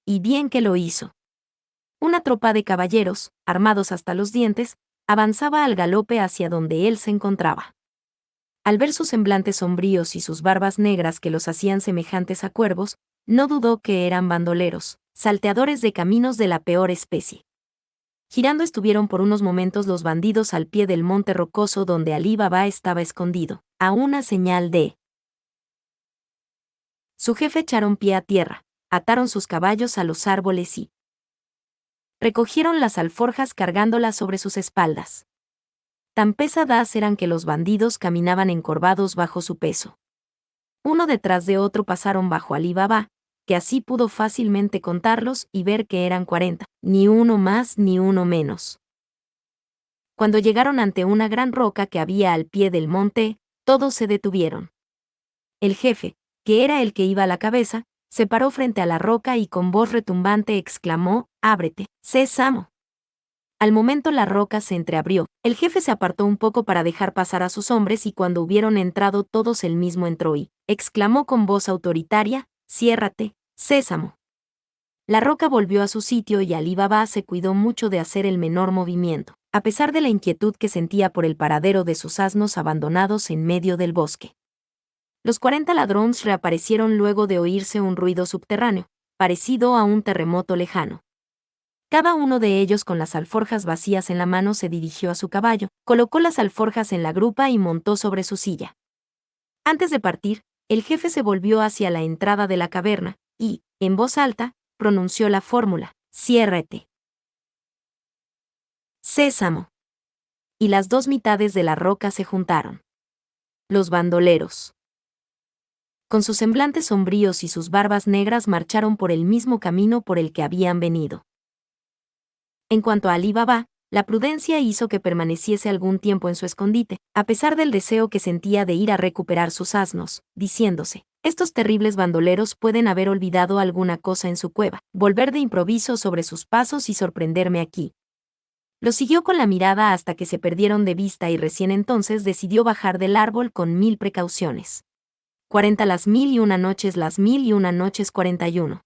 [SPEAKER 1] Y bien que lo hizo. Una tropa de caballeros, armados hasta los dientes, avanzaba al galope hacia donde él se encontraba. Al ver sus semblantes sombríos y sus barbas negras que los hacían semejantes a cuervos, no dudó que eran bandoleros, salteadores de caminos de la peor especie. Girando estuvieron por unos momentos los bandidos al pie del monte rocoso donde Alí Baba estaba escondido, a una señal de su jefe. Echaron pie a tierra, ataron sus caballos a los árboles y recogieron las alforjas cargándolas sobre sus espaldas. Tan pesadas eran que los bandidos caminaban encorvados bajo su peso. Uno detrás de otro pasaron bajo Alí Baba, que así pudo fácilmente contarlos y ver que eran 40, ni uno más ni uno menos. Cuando llegaron ante una gran roca que había al pie del monte, todos se detuvieron. El jefe, que era el que iba a la cabeza, se paró frente a la roca y con voz retumbante exclamó: «Ábrete, Sésamo». Al momento la roca se entreabrió, el jefe se apartó un poco para dejar pasar a sus hombres y cuando hubieron entrado todos él mismo entró y exclamó con voz autoritaria: «Ciérrate, Sésamo». La roca volvió a su sitio y Alí Baba se cuidó mucho de hacer el menor movimiento, a pesar de la inquietud que sentía por el paradero de sus asnos abandonados en medio del bosque. Los 40 ladrones reaparecieron luego de oírse un ruido subterráneo, parecido a un terremoto lejano. Cada uno de ellos con las alforjas vacías en la mano se dirigió a su caballo, colocó las alforjas en la grupa y montó sobre su silla. Antes de partir, el jefe se volvió hacia la entrada de la caverna y, en voz alta, pronunció la fórmula: «Ciérrate, Sésamo». Y las dos mitades de la roca se juntaron. Los bandoleros, con sus semblantes sombríos y sus barbas negras, marcharon por el mismo camino por el que habían venido. En cuanto a Alí Baba, la prudencia hizo que permaneciese algún tiempo en su escondite, a pesar del deseo que sentía de ir a recuperar sus asnos, diciéndose: «Estos terribles bandoleros pueden haber olvidado alguna cosa en su cueva, volver de improviso sobre sus pasos y sorprenderme aquí». Lo siguió con la mirada hasta que se perdieron de vista y recién entonces decidió bajar del árbol con 1000 precauciones. 40 las 1001 noches, las 1001 noches 41.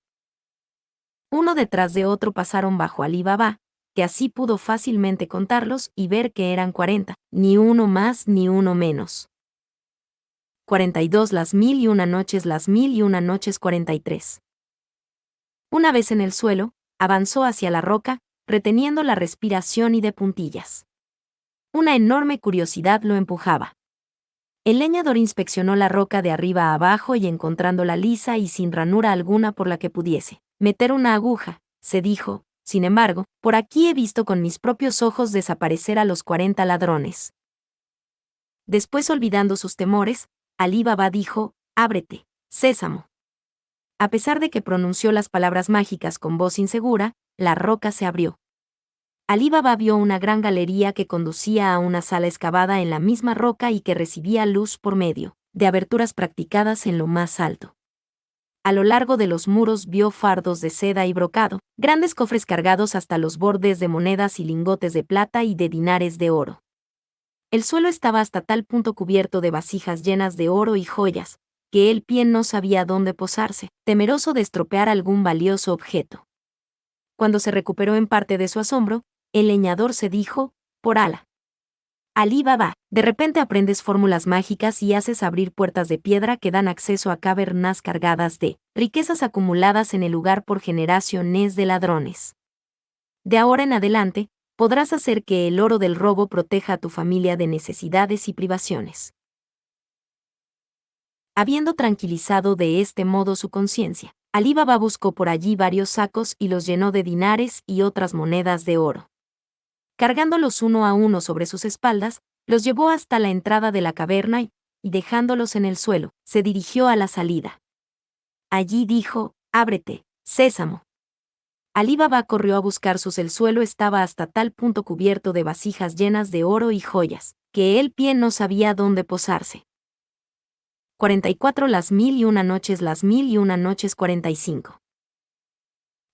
[SPEAKER 1] Uno detrás de otro pasaron bajo Alí Baba, que así pudo fácilmente contarlos y ver que eran 40, ni uno más ni uno menos. 42 las 1001 noches, las 1001 noches 43. Una vez en el suelo, avanzó hacia la roca, reteniendo la respiración y de puntillas. Una enorme curiosidad lo empujaba. El leñador inspeccionó la roca de arriba a abajo y encontrándola lisa y sin ranura alguna por la que pudiese meter una aguja, se dijo: «Sin embargo, por aquí he visto con mis propios ojos desaparecer a los 40 ladrones». Después, olvidando sus temores, Alí Baba dijo: «Ábrete, Sésamo». A pesar de que pronunció las palabras mágicas con voz insegura, la roca se abrió. Alí Baba vio una gran galería que conducía a una sala excavada en la misma roca y que recibía luz por medio de aberturas practicadas en lo más alto. A lo largo de los muros vio fardos de seda y brocado, grandes cofres cargados hasta los bordes de monedas y lingotes de plata y de dinares de oro. El suelo estaba hasta tal punto cubierto de vasijas llenas de oro y joyas, que el pie no sabía dónde posarse, temeroso de estropear algún valioso objeto. Cuando se recuperó en parte de su asombro, el leñador se dijo: «Por Alá, Alí Baba, de repente aprendes fórmulas mágicas y haces abrir puertas de piedra que dan acceso a cavernas cargadas de riquezas acumuladas en el lugar por generaciones de ladrones. De ahora en adelante, podrás hacer que el oro del robo proteja a tu familia de necesidades y privaciones». Habiendo tranquilizado de este modo su conciencia, Alí Baba buscó por allí varios sacos y los llenó de dinares y otras monedas de oro. Cargándolos uno a uno sobre sus espaldas, los llevó hasta la entrada de la caverna y, dejándolos en el suelo, se dirigió a la salida. Allí dijo: «Ábrete, Sésamo». Alí Baba corrió a buscar sus. El suelo estaba hasta tal punto cubierto de vasijas llenas de oro y joyas, que el pie no sabía dónde posarse. 44 las 1001 noches, las 1001 noches 45.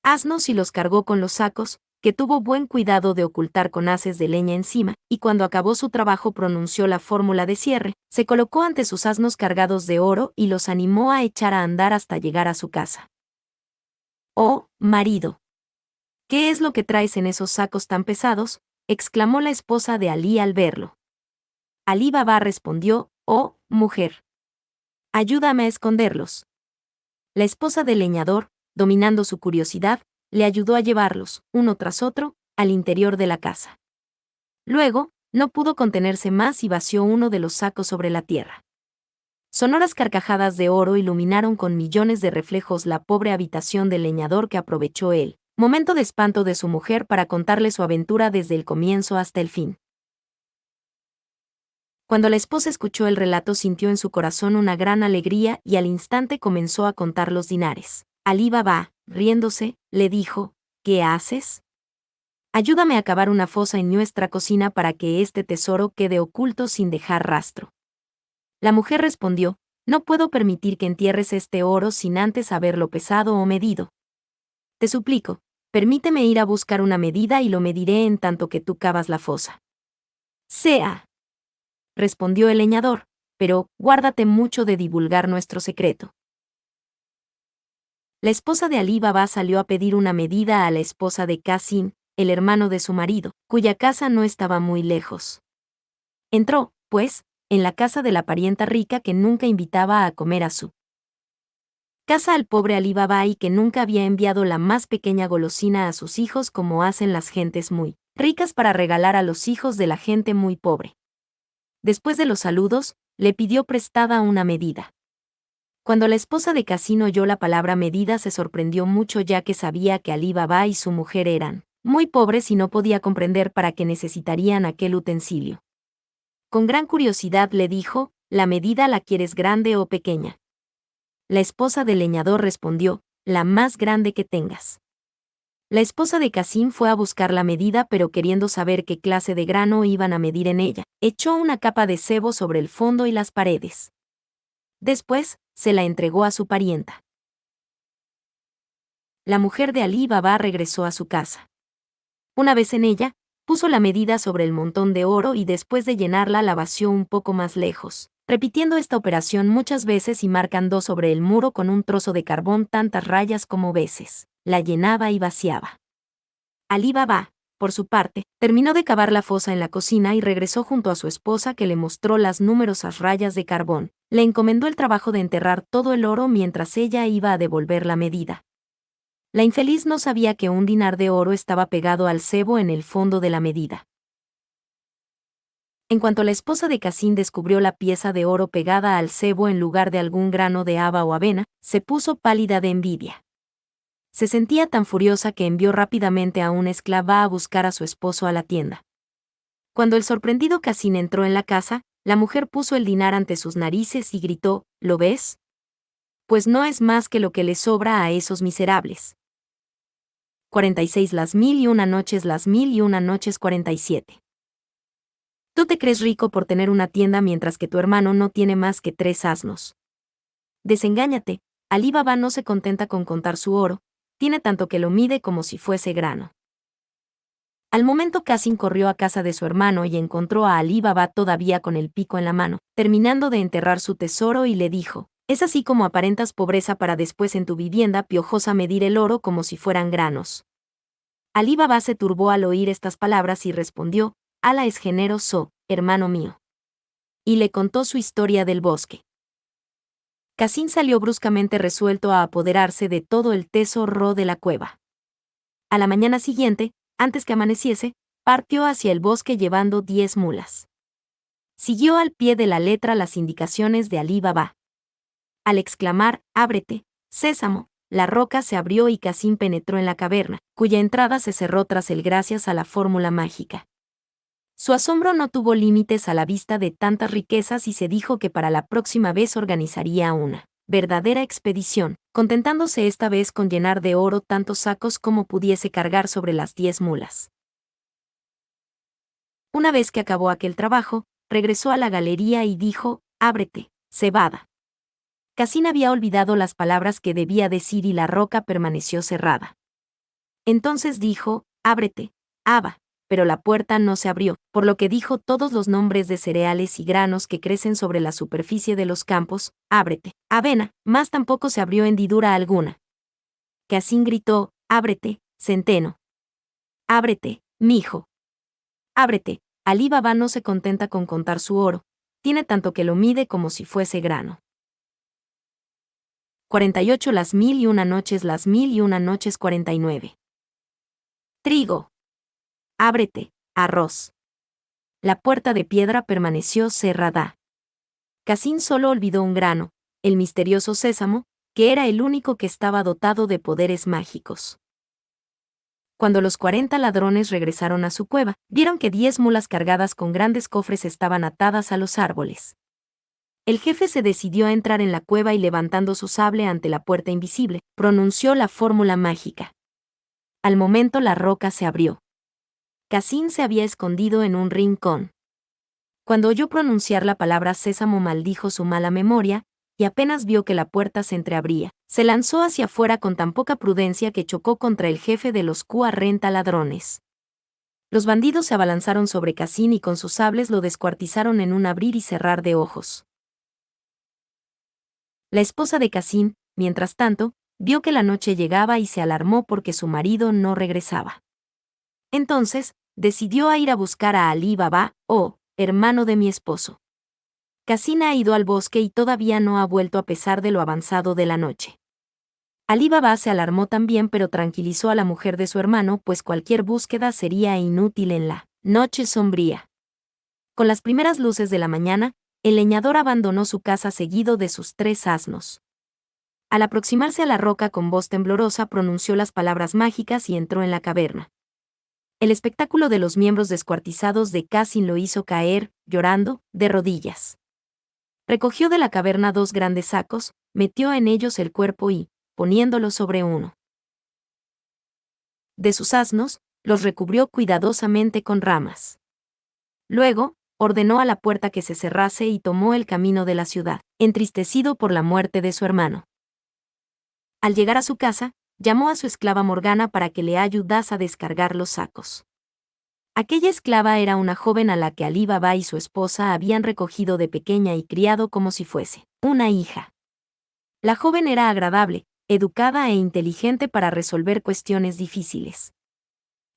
[SPEAKER 1] Asnos y los cargó con los sacos, que tuvo buen cuidado de ocultar con haces de leña encima, y cuando acabó su trabajo pronunció la fórmula de cierre, se colocó ante sus asnos cargados de oro y los animó a echar a andar hasta llegar a su casa. «Oh, marido, ¿qué es lo que traes en esos sacos tan pesados?», exclamó la esposa de Alí al verlo. Alí Baba respondió: «Oh, mujer, ayúdame a esconderlos». La esposa del leñador, dominando su curiosidad, le ayudó a llevarlos, uno tras otro, al interior de la casa. Luego, no pudo contenerse más y vació uno de los sacos sobre la tierra. Sonoras carcajadas de oro iluminaron con millones de reflejos la pobre habitación del leñador, que aprovechó el momento de espanto de su mujer para contarle su aventura desde el comienzo hasta el fin. Cuando la esposa escuchó el relato sintió en su corazón una gran alegría y al instante comenzó a contar los dinares. Alí Baba, riéndose, le dijo, ¿qué haces? Ayúdame a cavar una fosa en nuestra cocina para que este tesoro quede oculto sin dejar rastro. La mujer respondió, no puedo permitir que entierres este oro sin antes haberlo pesado o medido. Te suplico, permíteme ir a buscar una medida y lo mediré en tanto que tú cavas la fosa. Sea, respondió el leñador, pero guárdate mucho de divulgar nuestro secreto. La esposa de Alí Baba salió a pedir una medida a la esposa de Qasim, el hermano de su marido, cuya casa no estaba muy lejos. Entró, pues, en la casa de la parienta rica que nunca invitaba a comer a su casa al pobre Alí Baba y que nunca había enviado la más pequeña golosina a sus hijos como hacen las gentes muy ricas para regalar a los hijos de la gente muy pobre. Después de los saludos, le pidió prestada una medida. Cuando la esposa de Qasim oyó la palabra medida se sorprendió mucho ya que sabía que Alí Baba y su mujer eran muy pobres y no podía comprender para qué necesitarían aquel utensilio. Con gran curiosidad le dijo, ¿la medida la quieres grande o pequeña? La esposa del leñador respondió, la más grande que tengas. La esposa de Qasim fue a buscar la medida pero queriendo saber qué clase de grano iban a medir en ella, echó una capa de sebo sobre el fondo y las paredes. Después, se la entregó a su parienta. La mujer de Alí Baba regresó a su casa. Una vez en ella, puso la medida sobre el montón de oro y después de llenarla la vació un poco más lejos, repitiendo esta operación muchas veces y marcando sobre el muro con un trozo de carbón tantas rayas como veces. La llenaba y vaciaba. Alí Baba, por su parte, terminó de cavar la fosa en la cocina y regresó junto a su esposa que le mostró las numerosas rayas de carbón. Le encomendó el trabajo de enterrar todo el oro mientras ella iba a devolver la medida. La infeliz no sabía que un dinar de oro estaba pegado al sebo en el fondo de la medida. En cuanto la esposa de Qasim descubrió la pieza de oro pegada al sebo en lugar de algún grano de haba o avena, se puso pálida de envidia. Se sentía tan furiosa que envió rápidamente a una esclava a buscar a su esposo a la tienda. Cuando el sorprendido Qasim entró en la casa, la mujer puso el dinar ante sus narices y gritó, ¿lo ves? Pues no es más que lo que le sobra a esos miserables. 46 Las mil y una noches 47. Tú te crees rico por tener una tienda mientras que tu hermano no tiene más que 3 asnos. Desengáñate, Alí Baba no se contenta con contar su oro, tiene tanto que lo mide como si fuese grano. Al momento Qasim corrió a casa de su hermano y encontró a Alí Baba todavía con el pico en la mano, terminando de enterrar su tesoro y le dijo, es así como aparentas pobreza para después en tu vivienda piojosa medir el oro como si fueran granos. Alí Baba se turbó al oír estas palabras y respondió, Alá es generoso, hermano mío. Y le contó su historia del bosque. Qasim salió bruscamente resuelto a apoderarse de todo el tesoro de la cueva. A la mañana siguiente, antes que amaneciese, partió hacia el bosque llevando 10 mulas. Siguió al pie de la letra las indicaciones de Alí Baba. Al exclamar, ábrete, sésamo, la roca se abrió y Qasim penetró en la caverna, cuya entrada se cerró tras él gracias a la fórmula mágica. Su asombro no tuvo límites a la vista de tantas riquezas y se dijo que para la próxima vez organizaría una verdadera expedición, contentándose esta vez con llenar de oro tantos sacos como pudiese cargar sobre las 10 mulas. Una vez que acabó aquel trabajo, regresó a la galería y dijo, ábrete, cebada. Qasim había olvidado las palabras que debía decir y la roca permaneció cerrada. Entonces dijo, ábrete, Aba, pero la puerta no se abrió, por lo que dijo todos los nombres de cereales y granos que crecen sobre la superficie de los campos, ábrete, avena, mas tampoco se abrió hendidura alguna. Qasim gritó, ábrete, centeno. Ábrete, mijo. Ábrete, Alí Baba no se contenta con contar su oro, tiene tanto que lo mide como si fuese grano. 48 Las mil y una noches 49. Trigo. Ábrete, arroz. La puerta de piedra permaneció cerrada. Qasim solo olvidó un grano, el misterioso sésamo, que era el único que estaba dotado de poderes mágicos. Cuando los 40 ladrones regresaron a su cueva, vieron que 10 mulas cargadas con grandes cofres estaban atadas a los árboles. El jefe se decidió a entrar en la cueva y levantando su sable ante la puerta invisible, pronunció la fórmula mágica. Al momento la roca se abrió. Cassim se había escondido en un rincón. Cuando oyó pronunciar la palabra sésamo maldijo su mala memoria, y apenas vio que la puerta se entreabría, se lanzó hacia afuera con tan poca prudencia que chocó contra el jefe de los 40 ladrones. Los bandidos se abalanzaron sobre Cassim y con sus sables lo descuartizaron en un abrir y cerrar de ojos. La esposa de Cassim, mientras tanto, vio que la noche llegaba y se alarmó porque su marido no regresaba. Entonces, decidió ir a buscar a Alí Baba, hermano de mi esposo. Cassim ha ido al bosque y todavía no ha vuelto a pesar de lo avanzado de la noche. Alí Baba se alarmó también, pero tranquilizó a la mujer de su hermano, pues cualquier búsqueda sería inútil en la noche sombría. Con las primeras luces de la mañana, el leñador abandonó su casa seguido de sus 3 asnos. Al aproximarse a la roca con voz temblorosa pronunció las palabras mágicas y entró en la caverna. El espectáculo de los miembros descuartizados de Cassim lo hizo caer, llorando, de rodillas. Recogió de la caverna 2 grandes sacos, metió en ellos el cuerpo y, poniéndolo sobre uno de sus asnos, los recubrió cuidadosamente con ramas. Luego, ordenó a la puerta que se cerrase y tomó el camino de la ciudad, entristecido por la muerte de su hermano. Al llegar a su casa, llamó a su esclava Morgana para que le ayudase a descargar los sacos. Aquella esclava era una joven a la que Alí Baba y su esposa habían recogido de pequeña y criado como si fuese una hija. La joven era agradable, educada e inteligente para resolver cuestiones difíciles.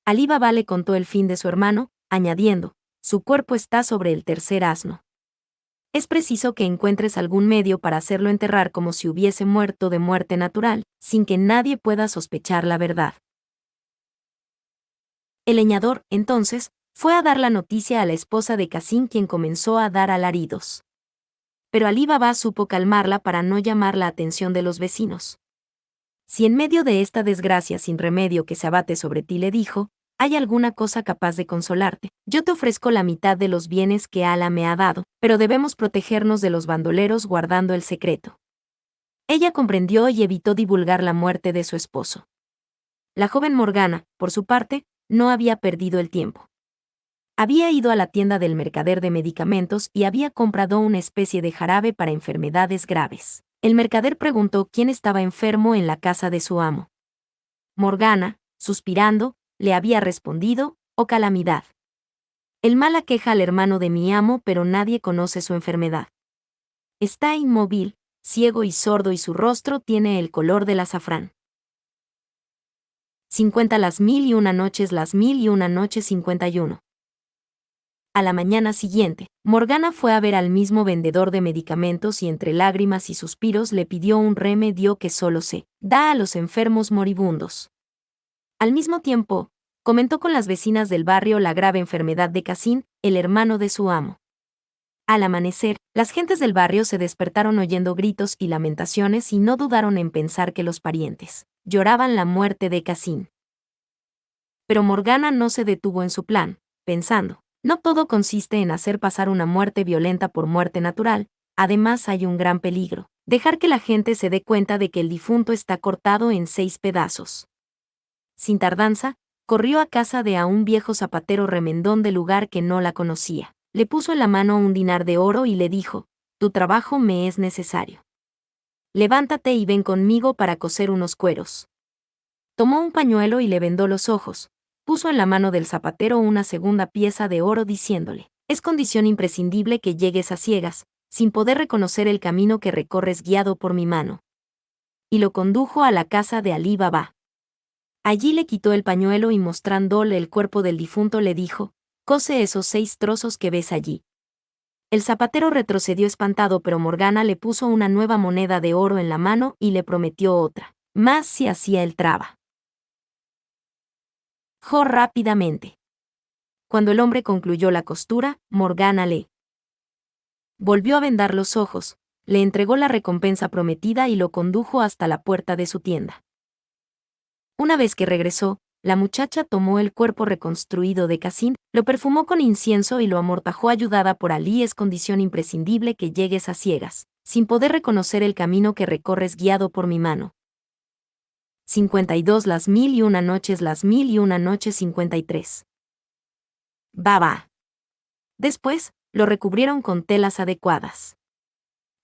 [SPEAKER 1] Alí Baba le contó el fin de su hermano, añadiendo, su cuerpo está sobre el 3er asno. Es preciso que encuentres algún medio para hacerlo enterrar como si hubiese muerto de muerte natural, sin que nadie pueda sospechar la verdad. El leñador, entonces, fue a dar la noticia a la esposa de Cassim, quien comenzó a dar alaridos. Pero Alí Baba supo calmarla para no llamar la atención de los vecinos. Si en medio de esta desgracia sin remedio que se abate sobre ti, le dijo, hay alguna cosa capaz de consolarte, yo te ofrezco la mitad de los bienes que Alá me ha dado, pero debemos protegernos de los bandoleros guardando el secreto. Ella comprendió y evitó divulgar la muerte de su esposo. La joven Morgana, por su parte, no había perdido el tiempo. Había ido a la tienda del mercader de medicamentos y había comprado una especie de jarabe para enfermedades graves. El mercader preguntó quién estaba enfermo en la casa de su amo. Morgana, suspirando, le había respondido, oh calamidad. El mal aqueja al hermano de mi amo, pero nadie conoce su enfermedad. Está inmóvil, ciego y sordo y su rostro tiene el color del azafrán. 50 las 1001 noches 51. A la mañana siguiente, Morgana fue a ver al mismo vendedor de medicamentos y entre lágrimas y suspiros le pidió un remedio que solo se da a los enfermos moribundos. Al mismo tiempo, comentó con las vecinas del barrio la grave enfermedad de Cassim, el hermano de su amo. Al amanecer, las gentes del barrio se despertaron oyendo gritos y lamentaciones y no dudaron en pensar que los parientes lloraban la muerte de Cassim. Pero Morgana no se detuvo en su plan, pensando, no todo consiste en hacer pasar una muerte violenta por muerte natural, además hay un gran peligro, dejar que la gente se dé cuenta de que el difunto está cortado en 6 pedazos. Sin tardanza, corrió a casa de un viejo zapatero remendón del lugar que no la conocía. Le puso en la mano un dinar de oro y le dijo, tu trabajo me es necesario. Levántate y ven conmigo para coser unos cueros. Tomó un pañuelo y le vendó los ojos. Puso en la mano del zapatero una segunda pieza de oro diciéndole, es condición imprescindible que llegues a ciegas, sin poder reconocer el camino que recorres guiado por mi mano. Y lo condujo a la casa de Alí Baba. Allí le quitó el pañuelo y mostrándole el cuerpo del difunto le dijo, cose esos 6 trozos que ves allí. El zapatero retrocedió espantado, pero Morgana le puso una nueva moneda de oro en la mano y le prometió otra, más si hacía el trabajo rápidamente. Cuando el hombre concluyó la costura, Morgana le volvió a vendar los ojos, le entregó la recompensa prometida y lo condujo hasta la puerta de su tienda. Una vez que regresó, la muchacha tomó el cuerpo reconstruido de Cassim, lo perfumó con incienso y lo amortajó ayudada por Alí. Es condición imprescindible que llegues a ciegas, sin poder reconocer el camino que recorres guiado por mi mano. 52 Las mil y una noches 53. Baba. Después, lo recubrieron con telas adecuadas.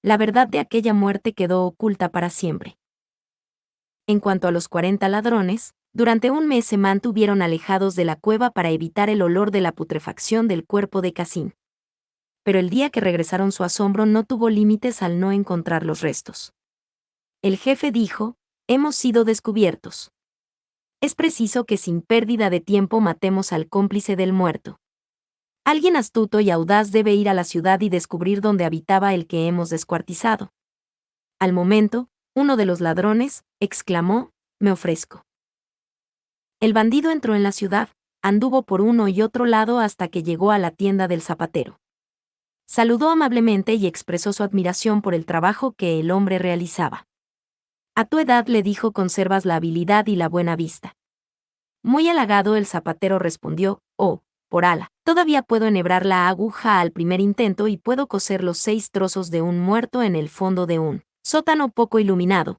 [SPEAKER 1] La verdad de aquella muerte quedó oculta para siempre. En cuanto a los 40 ladrones, durante un mes se mantuvieron alejados de la cueva para evitar el olor de la putrefacción del cuerpo de Cassim. Pero el día que regresaron su asombro no tuvo límites al no encontrar los restos. El jefe dijo: hemos sido descubiertos. Es preciso que sin pérdida de tiempo matemos al cómplice del muerto. Alguien astuto y audaz debe ir a la ciudad y descubrir dónde habitaba el que hemos descuartizado. Al momento, uno de los ladrones exclamó: me ofrezco. El bandido entró en la ciudad, anduvo por uno y otro lado hasta que llegó a la tienda del zapatero. Saludó amablemente y expresó su admiración por el trabajo que el hombre realizaba. A tu edad, le dijo, conservas la habilidad y la buena vista. Muy halagado, el zapatero respondió: oh, por Alá, todavía puedo enhebrar la aguja al primer intento y puedo coser los 6 trozos de un muerto en el fondo de un sótano poco iluminado.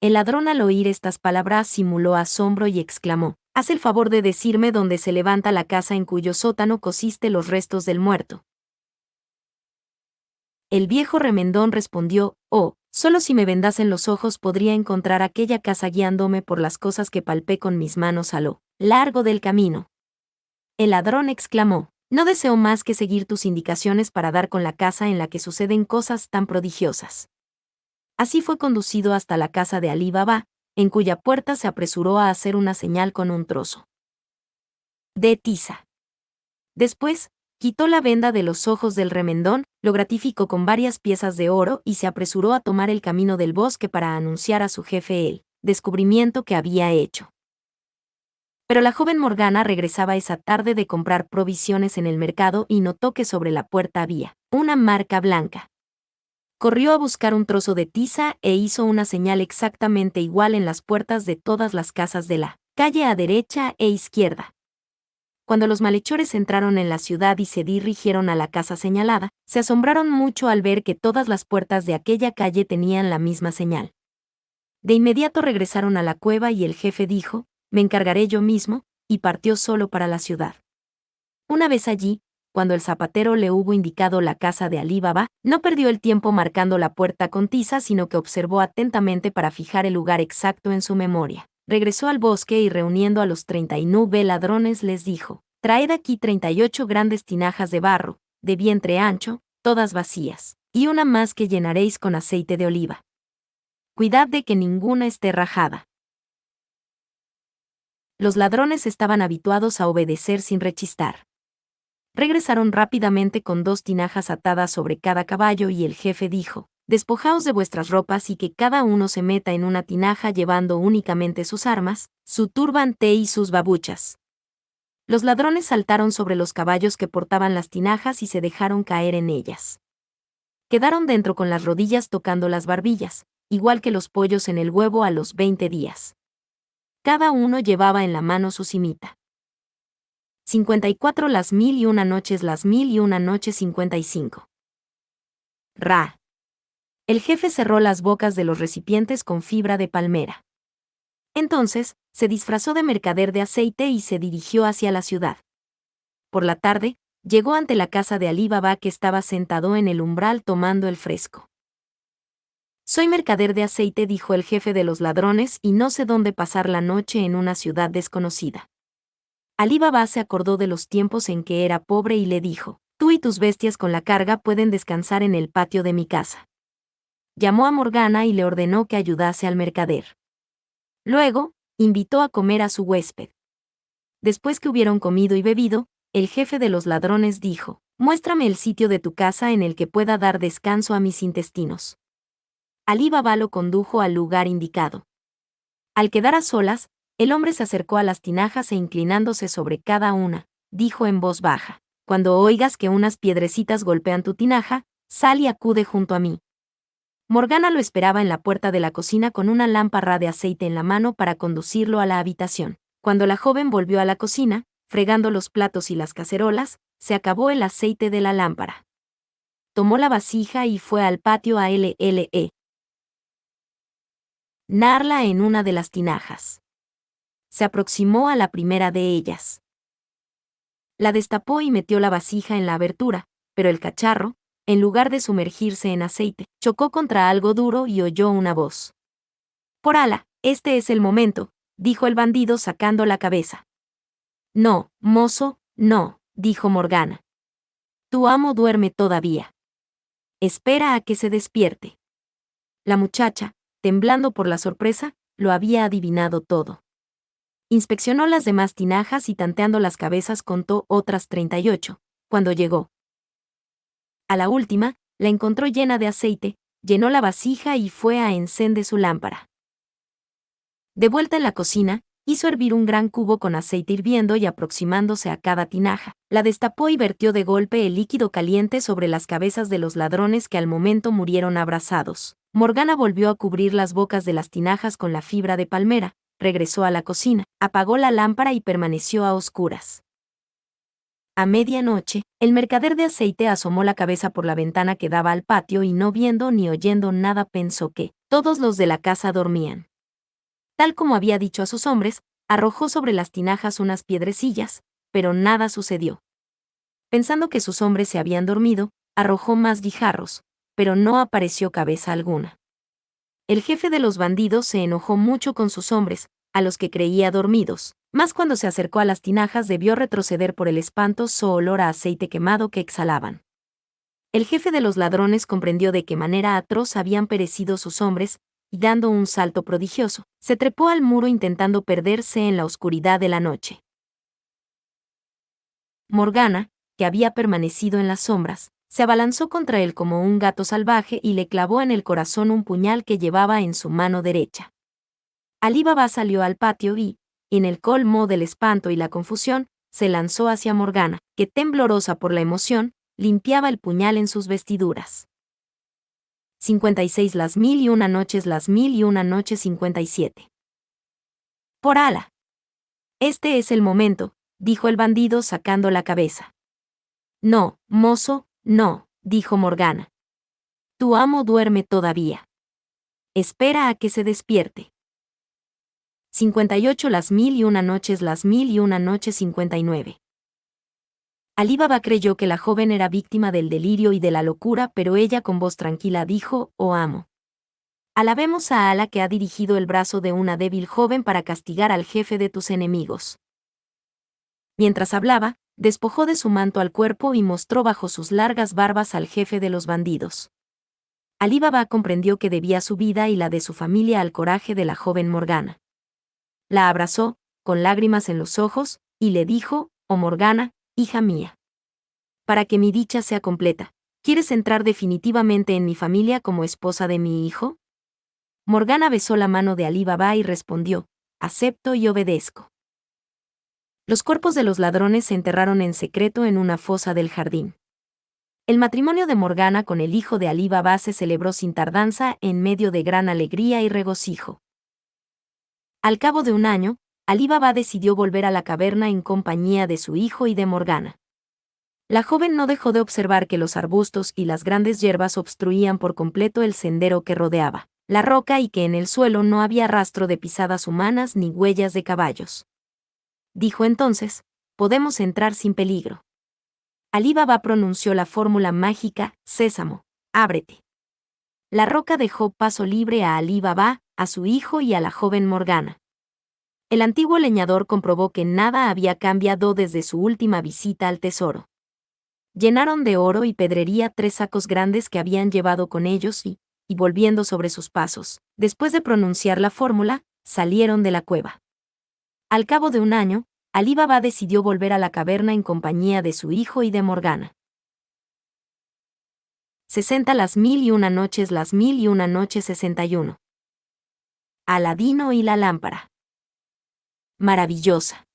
[SPEAKER 1] El ladrón, al oír estas palabras, simuló asombro y exclamó: haz el favor de decirme dónde se levanta la casa en cuyo sótano cosiste los restos del muerto. El viejo remendón respondió: oh, solo si me vendasen los ojos podría encontrar aquella casa guiándome por las cosas que palpé con mis manos a lo largo del camino. El ladrón exclamó: no deseo más que seguir tus indicaciones para dar con la casa en la que suceden cosas tan prodigiosas. Así fue conducido hasta la casa de Alí Baba, en cuya puerta se apresuró a hacer una señal con un trozo de tiza. Después, quitó la venda de los ojos del remendón, lo gratificó con varias piezas de oro y se apresuró a tomar el camino del bosque para anunciar a su jefe el descubrimiento que había hecho. Pero la joven Morgana regresaba esa tarde de comprar provisiones en el mercado y notó que sobre la puerta había una marca blanca. Corrió a buscar un trozo de tiza e hizo una señal exactamente igual en las puertas de todas las casas de la calle a derecha e izquierda. Cuando los malhechores entraron en la ciudad y se dirigieron a la casa señalada, se asombraron mucho al ver que todas las puertas de aquella calle tenían la misma señal. De inmediato regresaron a la cueva y el jefe dijo: me encargaré yo mismo, y partió solo para la ciudad. Una vez allí, cuando el zapatero le hubo indicado la casa de Alí Baba, no perdió el tiempo marcando la puerta con tiza, sino que observó atentamente para fijar el lugar exacto en su memoria. Regresó al bosque y, reuniendo a los 39 ladrones, les dijo: traed aquí 38 grandes tinajas de barro, de vientre ancho, todas vacías, y una más que llenaréis con aceite de oliva. Cuidad de que ninguna esté rajada. Los ladrones estaban habituados a obedecer sin rechistar. Regresaron rápidamente con 2 tinajas atadas sobre cada caballo y el jefe dijo: despojaos de vuestras ropas y que cada uno se meta en una tinaja llevando únicamente sus armas, su turbante y sus babuchas. Los ladrones saltaron sobre los caballos que portaban las tinajas y se dejaron caer en ellas. Quedaron dentro con las rodillas tocando las barbillas, igual que los pollos en el huevo a los 20 días. Cada uno llevaba en la mano su cimita. 54 Las mil y una noches 55. Ra. El jefe cerró las bocas de los recipientes con fibra de palmera. Entonces, se disfrazó de mercader de aceite y se dirigió hacia la ciudad. Por la tarde, llegó ante la casa de Alí Baba, que estaba sentado en el umbral tomando el fresco. Soy mercader de aceite, dijo el jefe de los ladrones, y no sé dónde pasar la noche en una ciudad desconocida. Alí Baba se acordó de los tiempos en que era pobre y le dijo: tú y tus bestias con la carga pueden descansar en el patio de mi casa. Llamó a Morgana y le ordenó que ayudase al mercader. Luego, invitó a comer a su huésped. Después que hubieron comido y bebido, el jefe de los ladrones dijo: muéstrame el sitio de tu casa en el que pueda dar descanso a mis intestinos. Alí Baba lo condujo al lugar indicado. Al quedar a solas, el hombre se acercó a las tinajas e, inclinándose sobre cada una, dijo en voz baja: cuando oigas que unas piedrecitas golpean tu tinaja, sal y acude junto a mí. Morgana lo esperaba en la puerta de la cocina con una lámpara de aceite en la mano para conducirlo a la habitación. Cuando la joven volvió a la cocina, fregando los platos y las cacerolas, se acabó el aceite de la lámpara. Tomó la vasija y fue al patio a narla en una de las tinajas. Se aproximó a la primera de ellas. La destapó y metió la vasija en la abertura, pero el cacharro, en lugar de sumergirse en aceite, chocó contra algo duro y oyó una voz. «Por Ala, este es el momento», dijo el bandido sacando la cabeza. «No, mozo, no», dijo Morgana. «Tu amo duerme todavía. Espera a que se despierte». La muchacha, temblando por la sorpresa, lo había adivinado todo. Inspeccionó las demás tinajas y tanteando las cabezas contó otras 38, cuando llegó a la última, la encontró llena de aceite, llenó la vasija y fue a encender su lámpara. De vuelta en la cocina, hizo hervir un gran cubo con aceite hirviendo y aproximándose a cada tinaja, la destapó y vertió de golpe el líquido caliente sobre las cabezas de los ladrones que al momento murieron abrasados. Morgana volvió a cubrir las bocas de las tinajas con la fibra de palmera, regresó a la cocina, apagó la lámpara y permaneció a oscuras. A medianoche, el mercader de aceite asomó la cabeza por la ventana que daba al patio y no viendo ni oyendo nada pensó que todos los de la casa dormían. Tal como había dicho a sus hombres, arrojó sobre las tinajas unas piedrecillas, pero nada sucedió. Pensando que sus hombres se habían dormido, arrojó más guijarros, pero no apareció cabeza alguna. El jefe de los bandidos se enojó mucho con sus hombres, a los que creía dormidos, mas cuando se acercó a las tinajas debió retroceder por el espantoso olor a aceite quemado que exhalaban. El jefe de los ladrones comprendió de qué manera atroz habían perecido sus hombres, y dando un salto prodigioso, se trepó al muro intentando perderse en la oscuridad de la noche. Morgana, que había permanecido en las sombras, se abalanzó contra él como un gato salvaje y le clavó en el corazón un puñal que llevaba en su mano derecha. Alí Baba salió al patio y, en el colmo del espanto y la confusión, se lanzó hacia Morgana, que temblorosa por la emoción, limpiaba el puñal en sus vestiduras. 56 Las mil y una noches 57. Por Ala. Este es el momento, dijo el bandido sacando la cabeza. No, mozo, no, dijo Morgana. Tu amo duerme todavía. Espera a que se despierte. 58 Las mil y una noches 59. Alí Baba creyó que la joven era víctima del delirio y de la locura, pero ella con voz tranquila dijo, «Oh amo. Alabemos a Alá que ha dirigido el brazo de una débil joven para castigar al jefe de tus enemigos». Mientras hablaba, despojó de su manto al cuerpo y mostró bajo sus largas barbas al jefe de los bandidos. Alí Baba comprendió que debía su vida y la de su familia al coraje de la joven Morgana. La abrazó, con lágrimas en los ojos, y le dijo, «Oh Morgana, hija mía. Para que mi dicha sea completa, ¿quieres entrar definitivamente en mi familia como esposa de mi hijo?». Morgana besó la mano de Alí Baba y respondió, «Acepto y obedezco». Los cuerpos de los ladrones se enterraron en secreto en una fosa del jardín. El matrimonio de Morgana con el hijo de Alí Baba se celebró sin tardanza en medio de gran alegría y regocijo. Al cabo de un año, Alí Baba decidió volver a la caverna en compañía de su hijo y de Morgana. La joven no dejó de observar que los arbustos y las grandes hierbas obstruían por completo el sendero que rodeaba la roca y que en el suelo no había rastro de pisadas humanas ni huellas de caballos. Dijo entonces, «Podemos entrar sin peligro». Alí Baba pronunció la fórmula mágica, «Sésamo, ábrete». La roca dejó paso libre a Alí Baba, a su hijo y a la joven Morgana. El antiguo leñador comprobó que nada había cambiado desde su última visita al tesoro. Llenaron de oro y pedrería 3 sacos grandes que habían llevado con ellos y volviendo sobre sus pasos, después de pronunciar la fórmula, salieron de la cueva. Al cabo de un año, Alí Baba decidió volver a la caverna en compañía de su hijo y de Morgana. 60 Las mil y una noches 61. Aladino y la lámpara. Maravillosa.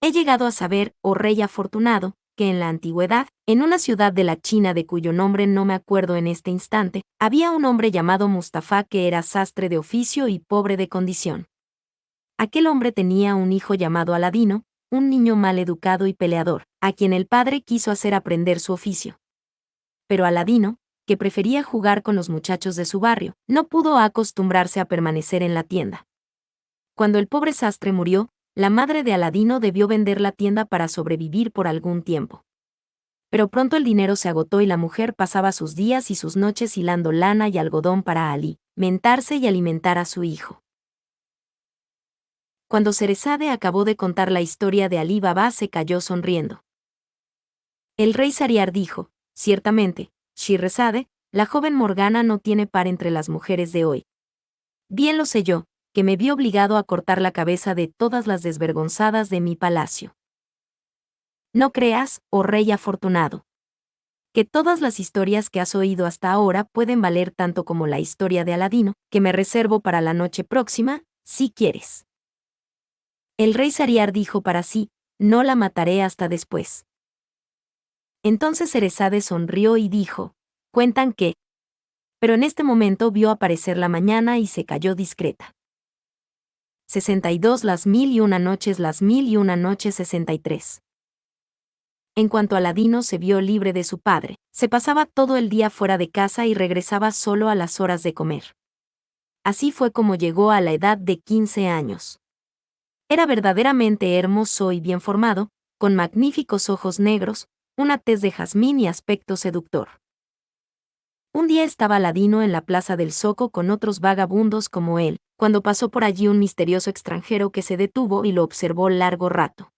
[SPEAKER 1] He llegado a saber, oh rey afortunado, que en la antigüedad, en una ciudad de la China de cuyo nombre no me acuerdo en este instante, había un hombre llamado Mustafa que era sastre de oficio y pobre de condición. Aquel hombre tenía un hijo llamado Aladino, un niño mal educado y peleador, a quien el padre quiso hacer aprender su oficio. Pero Aladino, que prefería jugar con los muchachos de su barrio, no pudo acostumbrarse a permanecer en la tienda. Cuando el pobre sastre murió, la madre de Aladino debió vender la tienda para sobrevivir por algún tiempo. Pero pronto el dinero se agotó y la mujer pasaba sus días y sus noches hilando lana y algodón para alimentarse y alimentar a su hijo. Cuando Cerezade acabó de contar la historia de Alí Baba se cayó sonriendo. El rey Sariar dijo, ciertamente, Shirazade, la joven Morgana no tiene par entre las mujeres de hoy. Bien lo sé yo, que me vi obligado a cortar la cabeza de todas las desvergonzadas de mi palacio. No creas, oh rey afortunado, que todas las historias que has oído hasta ahora pueden valer tanto como la historia de Aladino, que me reservo para la noche próxima, si quieres. El rey Sariar dijo para sí, no la mataré hasta después. Entonces Cerezade sonrió y dijo, cuentan que. Pero en este momento vio aparecer la mañana y se cayó discreta. 62 Las mil y una noches 63. En cuanto Aladino se vio libre de su padre, se pasaba todo el día fuera de casa y regresaba solo a las horas de comer. Así fue como llegó a la edad de 15 años. Era verdaderamente hermoso y bien formado, con magníficos ojos negros, una tez de jazmín y aspecto seductor. Un día estaba Aladino en la plaza del Zoco con otros vagabundos como él, cuando pasó por allí un misterioso extranjero que se detuvo y lo observó largo rato.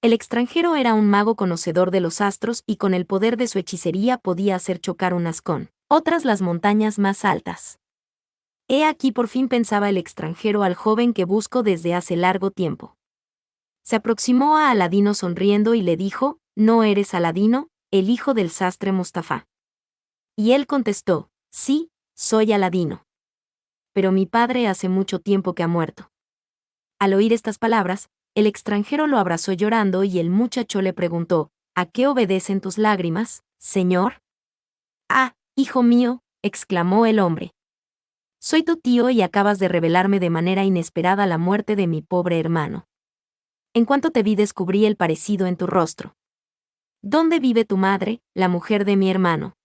[SPEAKER 1] El extranjero era un mago conocedor de los astros y con el poder de su hechicería podía hacer chocar unas con otras las montañas más altas. He aquí por fin pensaba el extranjero al joven que busco desde hace largo tiempo. Se aproximó a Aladino sonriendo y le dijo, ¿no eres Aladino, el hijo del sastre Mustafá? Y él contestó, sí, soy Aladino. Pero mi padre hace mucho tiempo que ha muerto. Al oír estas palabras, el extranjero lo abrazó llorando y el muchacho le preguntó, ¿a qué obedecen tus lágrimas, señor? Ah, hijo mío, exclamó el hombre. Soy tu tío y acabas de revelarme de manera inesperada la muerte de mi pobre hermano. En cuanto te vi descubrí el parecido en tu rostro. ¿Dónde vive tu madre, la mujer de mi hermano?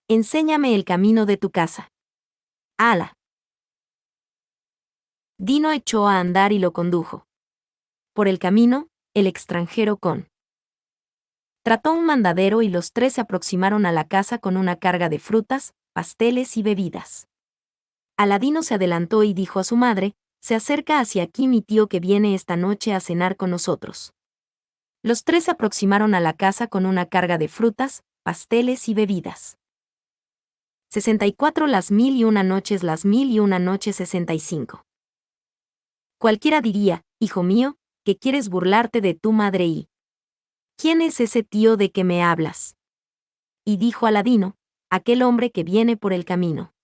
[SPEAKER 1] Enséñame el camino de tu casa. ¡Hala! Dino echó a andar y lo condujo. Por el camino, el extranjero trató un mandadero y los tres se aproximaron a la casa con una carga de frutas, pasteles y bebidas. Aladino se adelantó y dijo a su madre, se acerca hacia aquí mi tío que viene esta noche a cenar con nosotros. Los tres se aproximaron a la casa con una carga de frutas, pasteles y bebidas. 64 Las mil y una noches 65. Cualquiera diría, hijo mío, que quieres burlarte de tu madre y... ¿Quién es ese tío de que me hablas? Y dijo Aladino, aquel hombre que viene por el camino.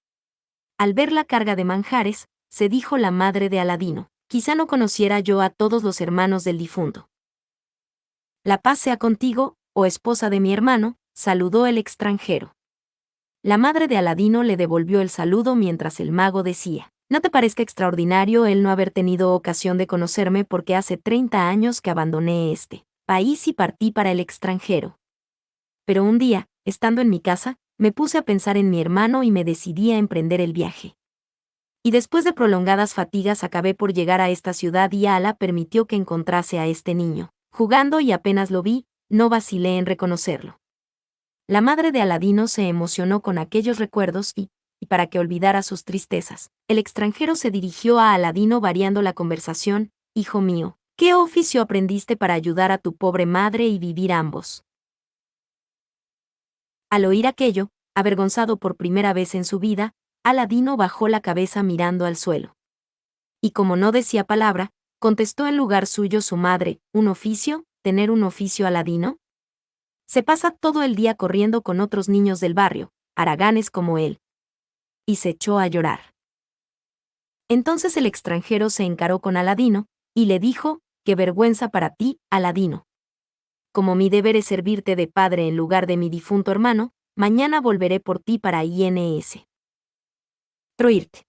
[SPEAKER 1] Al ver la carga de manjares, se dijo la madre de Aladino, quizá no conociera yo a todos los hermanos del difunto. La paz sea contigo, oh esposa de mi hermano, saludó el extranjero. La madre de Aladino le devolvió el saludo mientras el mago decía, ¿no te parezca extraordinario el no haber tenido ocasión de conocerme porque hace 30 años que abandoné este país y partí para el extranjero? Pero un día, estando en mi casa, me puse a pensar en mi hermano y me decidí a emprender el viaje. Y después de prolongadas fatigas acabé por llegar a esta ciudad y Ala permitió que encontrase a este niño. Jugando y apenas lo vi, no vacilé en reconocerlo. La madre de Aladino se emocionó con aquellos recuerdos y para que olvidara sus tristezas, el extranjero se dirigió a Aladino variando la conversación, hijo mío, ¿qué oficio aprendiste para ayudar a tu pobre madre y vivir ambos? Al oír aquello, avergonzado por primera vez en su vida, Aladino bajó la cabeza mirando al suelo. Y como no decía palabra, contestó en lugar suyo su madre, ¿un oficio? ¿Tener un oficio, Aladino? Se pasa todo el día corriendo con otros niños del barrio, haraganes como él. Y se echó a llorar. Entonces el extranjero se encaró con Aladino, y le dijo, qué vergüenza para ti, Aladino. Como mi deber es servirte de padre en lugar de mi difunto hermano, mañana volveré por ti para INS. Troirte.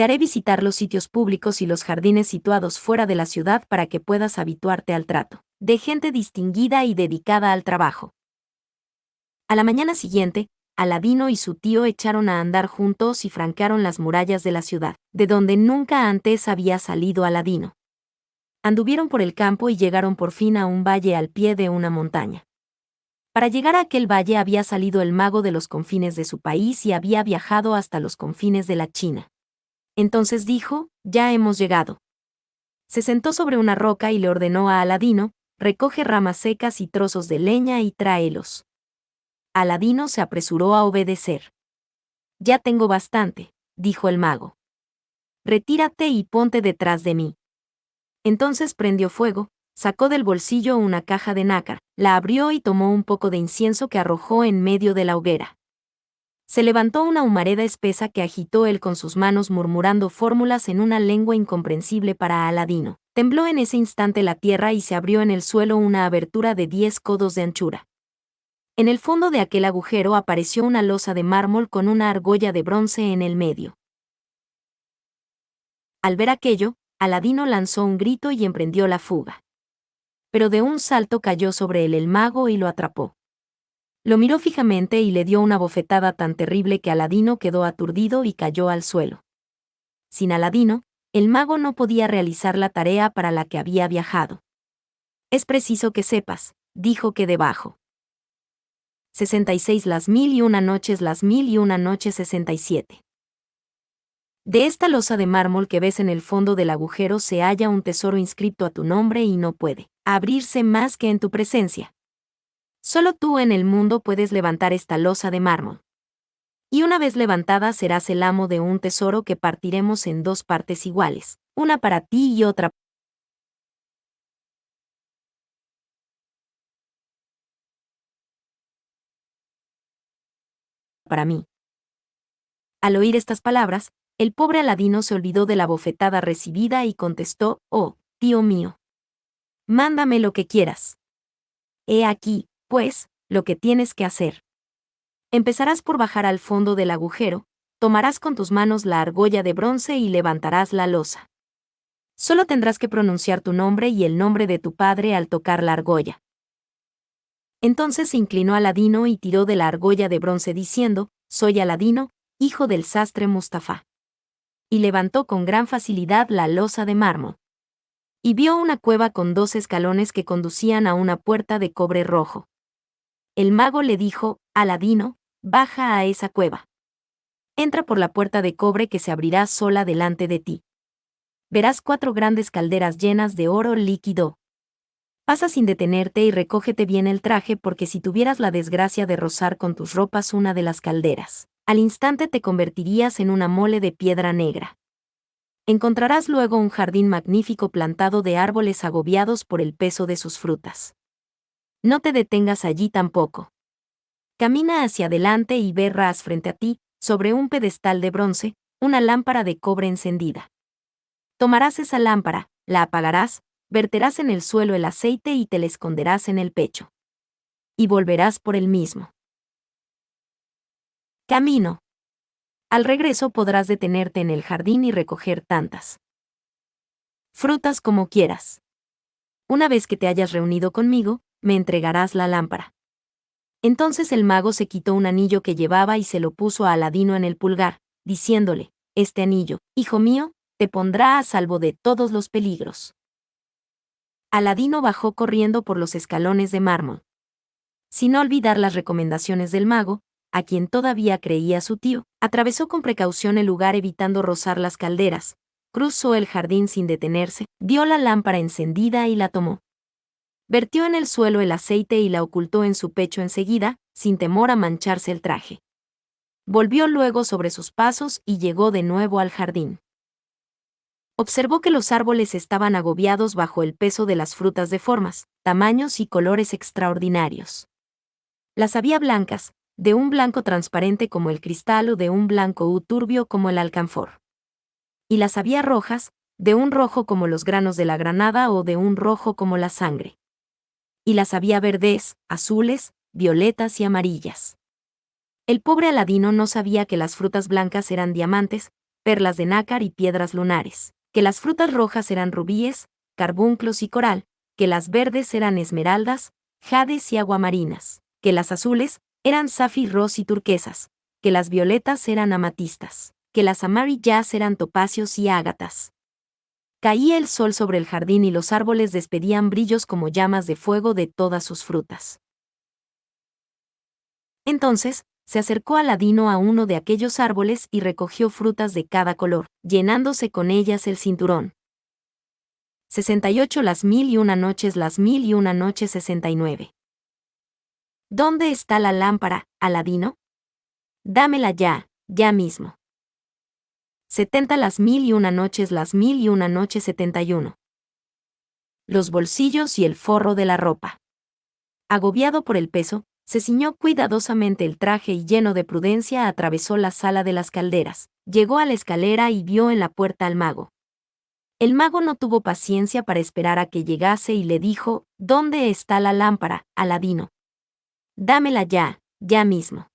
[SPEAKER 1] Te haré visitar los sitios públicos y los jardines situados fuera de la ciudad para que puedas habituarte al trato de gente distinguida y dedicada al trabajo. A la mañana siguiente, Aladino y su tío echaron a andar juntos y franquearon las murallas de la ciudad, de donde nunca antes había salido Aladino. Anduvieron por el campo y llegaron por fin a un valle al pie de una montaña. Para llegar a aquel valle había salido el mago de los confines de su país y había viajado hasta los confines de la China. Entonces dijo, ya hemos llegado. Se sentó sobre una roca y le ordenó a Aladino, recoge ramas secas y trozos de leña y tráelos. Aladino se apresuró a obedecer. Ya tengo bastante, dijo el mago. Retírate y ponte detrás de mí. Entonces prendió fuego, sacó del bolsillo una caja de nácar, la abrió y tomó un poco de incienso que arrojó en medio de la hoguera. Se levantó una humareda espesa que agitó él con sus manos murmurando fórmulas en una lengua incomprensible para Aladino. Tembló en ese instante la tierra y se abrió en el suelo una abertura de 10 codos de anchura. En el fondo de aquel agujero apareció una losa de mármol con una argolla de bronce en el medio. Al ver aquello, Aladino lanzó un grito y emprendió la fuga. Pero de un salto cayó sobre él el mago y lo atrapó. Lo miró fijamente y le dio una bofetada tan terrible que Aladino quedó aturdido y cayó al suelo. Sin Aladino, el mago no podía realizar la tarea para la que había viajado. Es preciso que sepas, dijo, que debajo 66 las 1001 noches 67. De esta losa de mármol que ves en el fondo del agujero se halla un tesoro inscrito a tu nombre y no puede abrirse más que en tu presencia. Solo tú en el mundo puedes levantar esta losa de mármol. Y una vez levantada serás el amo de un tesoro que partiremos en 2 partes iguales, una para ti y otra para mí. Al oír estas palabras, el pobre Aladino se olvidó de la bofetada recibida y contestó, oh, tío mío. Mándame lo que quieras. He aquí, pues, lo que tienes que hacer. Empezarás por bajar al fondo del agujero, tomarás con tus manos la argolla de bronce y levantarás la losa. Solo tendrás que pronunciar tu nombre y el nombre de tu padre al tocar la argolla. Entonces se inclinó Aladino y tiró de la argolla de bronce diciendo, soy Aladino, hijo del sastre Mustafa. Y levantó con gran facilidad la losa de mármol. Y vio una cueva con 2 escalones que conducían a una puerta de cobre rojo. El mago le dijo, Aladino, baja a esa cueva. Entra por la puerta de cobre que se abrirá sola delante de ti. Verás 4 grandes calderas llenas de oro líquido. Pasa sin detenerte y recógete bien el traje porque si tuvieras la desgracia de rozar con tus ropas una de las calderas, al instante te convertirías en una mole de piedra negra. Encontrarás luego un jardín magnífico plantado de árboles agobiados por el peso de sus frutas. No te detengas allí tampoco. Camina hacia adelante y verás frente a ti, sobre un pedestal de bronce, una lámpara de cobre encendida. Tomarás esa lámpara, la apagarás, verterás en el suelo el aceite y te la esconderás en el pecho. Y volverás por el mismo camino. Al regreso podrás detenerte en el jardín y recoger tantas frutas como quieras. Una vez que te hayas reunido conmigo, me entregarás la lámpara. Entonces el mago se quitó un anillo que llevaba y se lo puso a Aladino en el pulgar, diciéndole, este anillo, hijo mío, te pondrá a salvo de todos los peligros. Aladino bajó corriendo por los escalones de mármol. Sin olvidar las recomendaciones del mago, a quien todavía creía su tío, atravesó con precaución el lugar evitando rozar las calderas, cruzó el jardín sin detenerse, vio la lámpara encendida y la tomó. Vertió en el suelo el aceite y la ocultó en su pecho enseguida, sin temor a mancharse el traje. Volvió luego sobre sus pasos y llegó de nuevo al jardín. Observó que los árboles estaban agobiados bajo el peso de las frutas de formas, tamaños y colores extraordinarios. Las había blancas, de un blanco transparente como el cristal o de un blanco turbio como el alcanfor. Y las había rojas, de un rojo como los granos de la granada o de un rojo como la sangre. Y las había verdes, azules, violetas y amarillas. El pobre Aladino no sabía que las frutas blancas eran diamantes, perlas de nácar y piedras lunares, que las frutas rojas eran rubíes, carbunclos y coral, que las verdes eran esmeraldas, jades y aguamarinas, que las azules eran zafiros y turquesas, que las violetas eran amatistas, que las amarillas eran topacios y ágatas. Caía el sol sobre el jardín y los árboles despedían brillos como llamas de fuego de todas sus frutas. Entonces, se acercó Aladino a uno de aquellos árboles y recogió frutas de cada color, llenándose con ellas el cinturón. 68 Las mil y una noches 69. ¿Dónde está la lámpara, Aladino? Dámela ya, ya mismo. 70 Las mil y una noches 71. Los bolsillos y el forro de la ropa. Agobiado por el peso, se ciñó cuidadosamente el traje y lleno de prudencia atravesó la sala de las calderas, llegó a la escalera y vio en la puerta al mago. El mago no tuvo paciencia para esperar a que llegase y le dijo: ¿Dónde está la lámpara, Aladino? Dámela ya, ya mismo.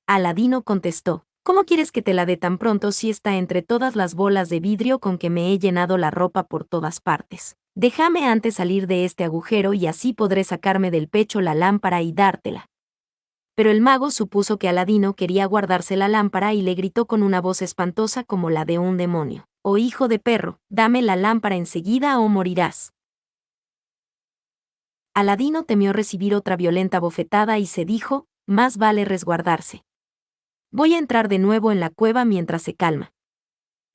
[SPEAKER 1] Aladino contestó: ¿Cómo quieres que te la dé tan pronto si está entre todas las bolas de vidrio con que me he llenado la ropa por todas partes? Déjame antes salir de este agujero y así podré sacarme del pecho la lámpara y dártela. Pero el mago supuso que Aladino quería guardarse la lámpara y le gritó con una voz espantosa como la de un demonio: «Oh hijo de perro, dame la lámpara enseguida o morirás». Aladino temió recibir otra violenta bofetada y se dijo: «Más vale resguardarse. Voy a entrar de nuevo en la cueva mientras se calma».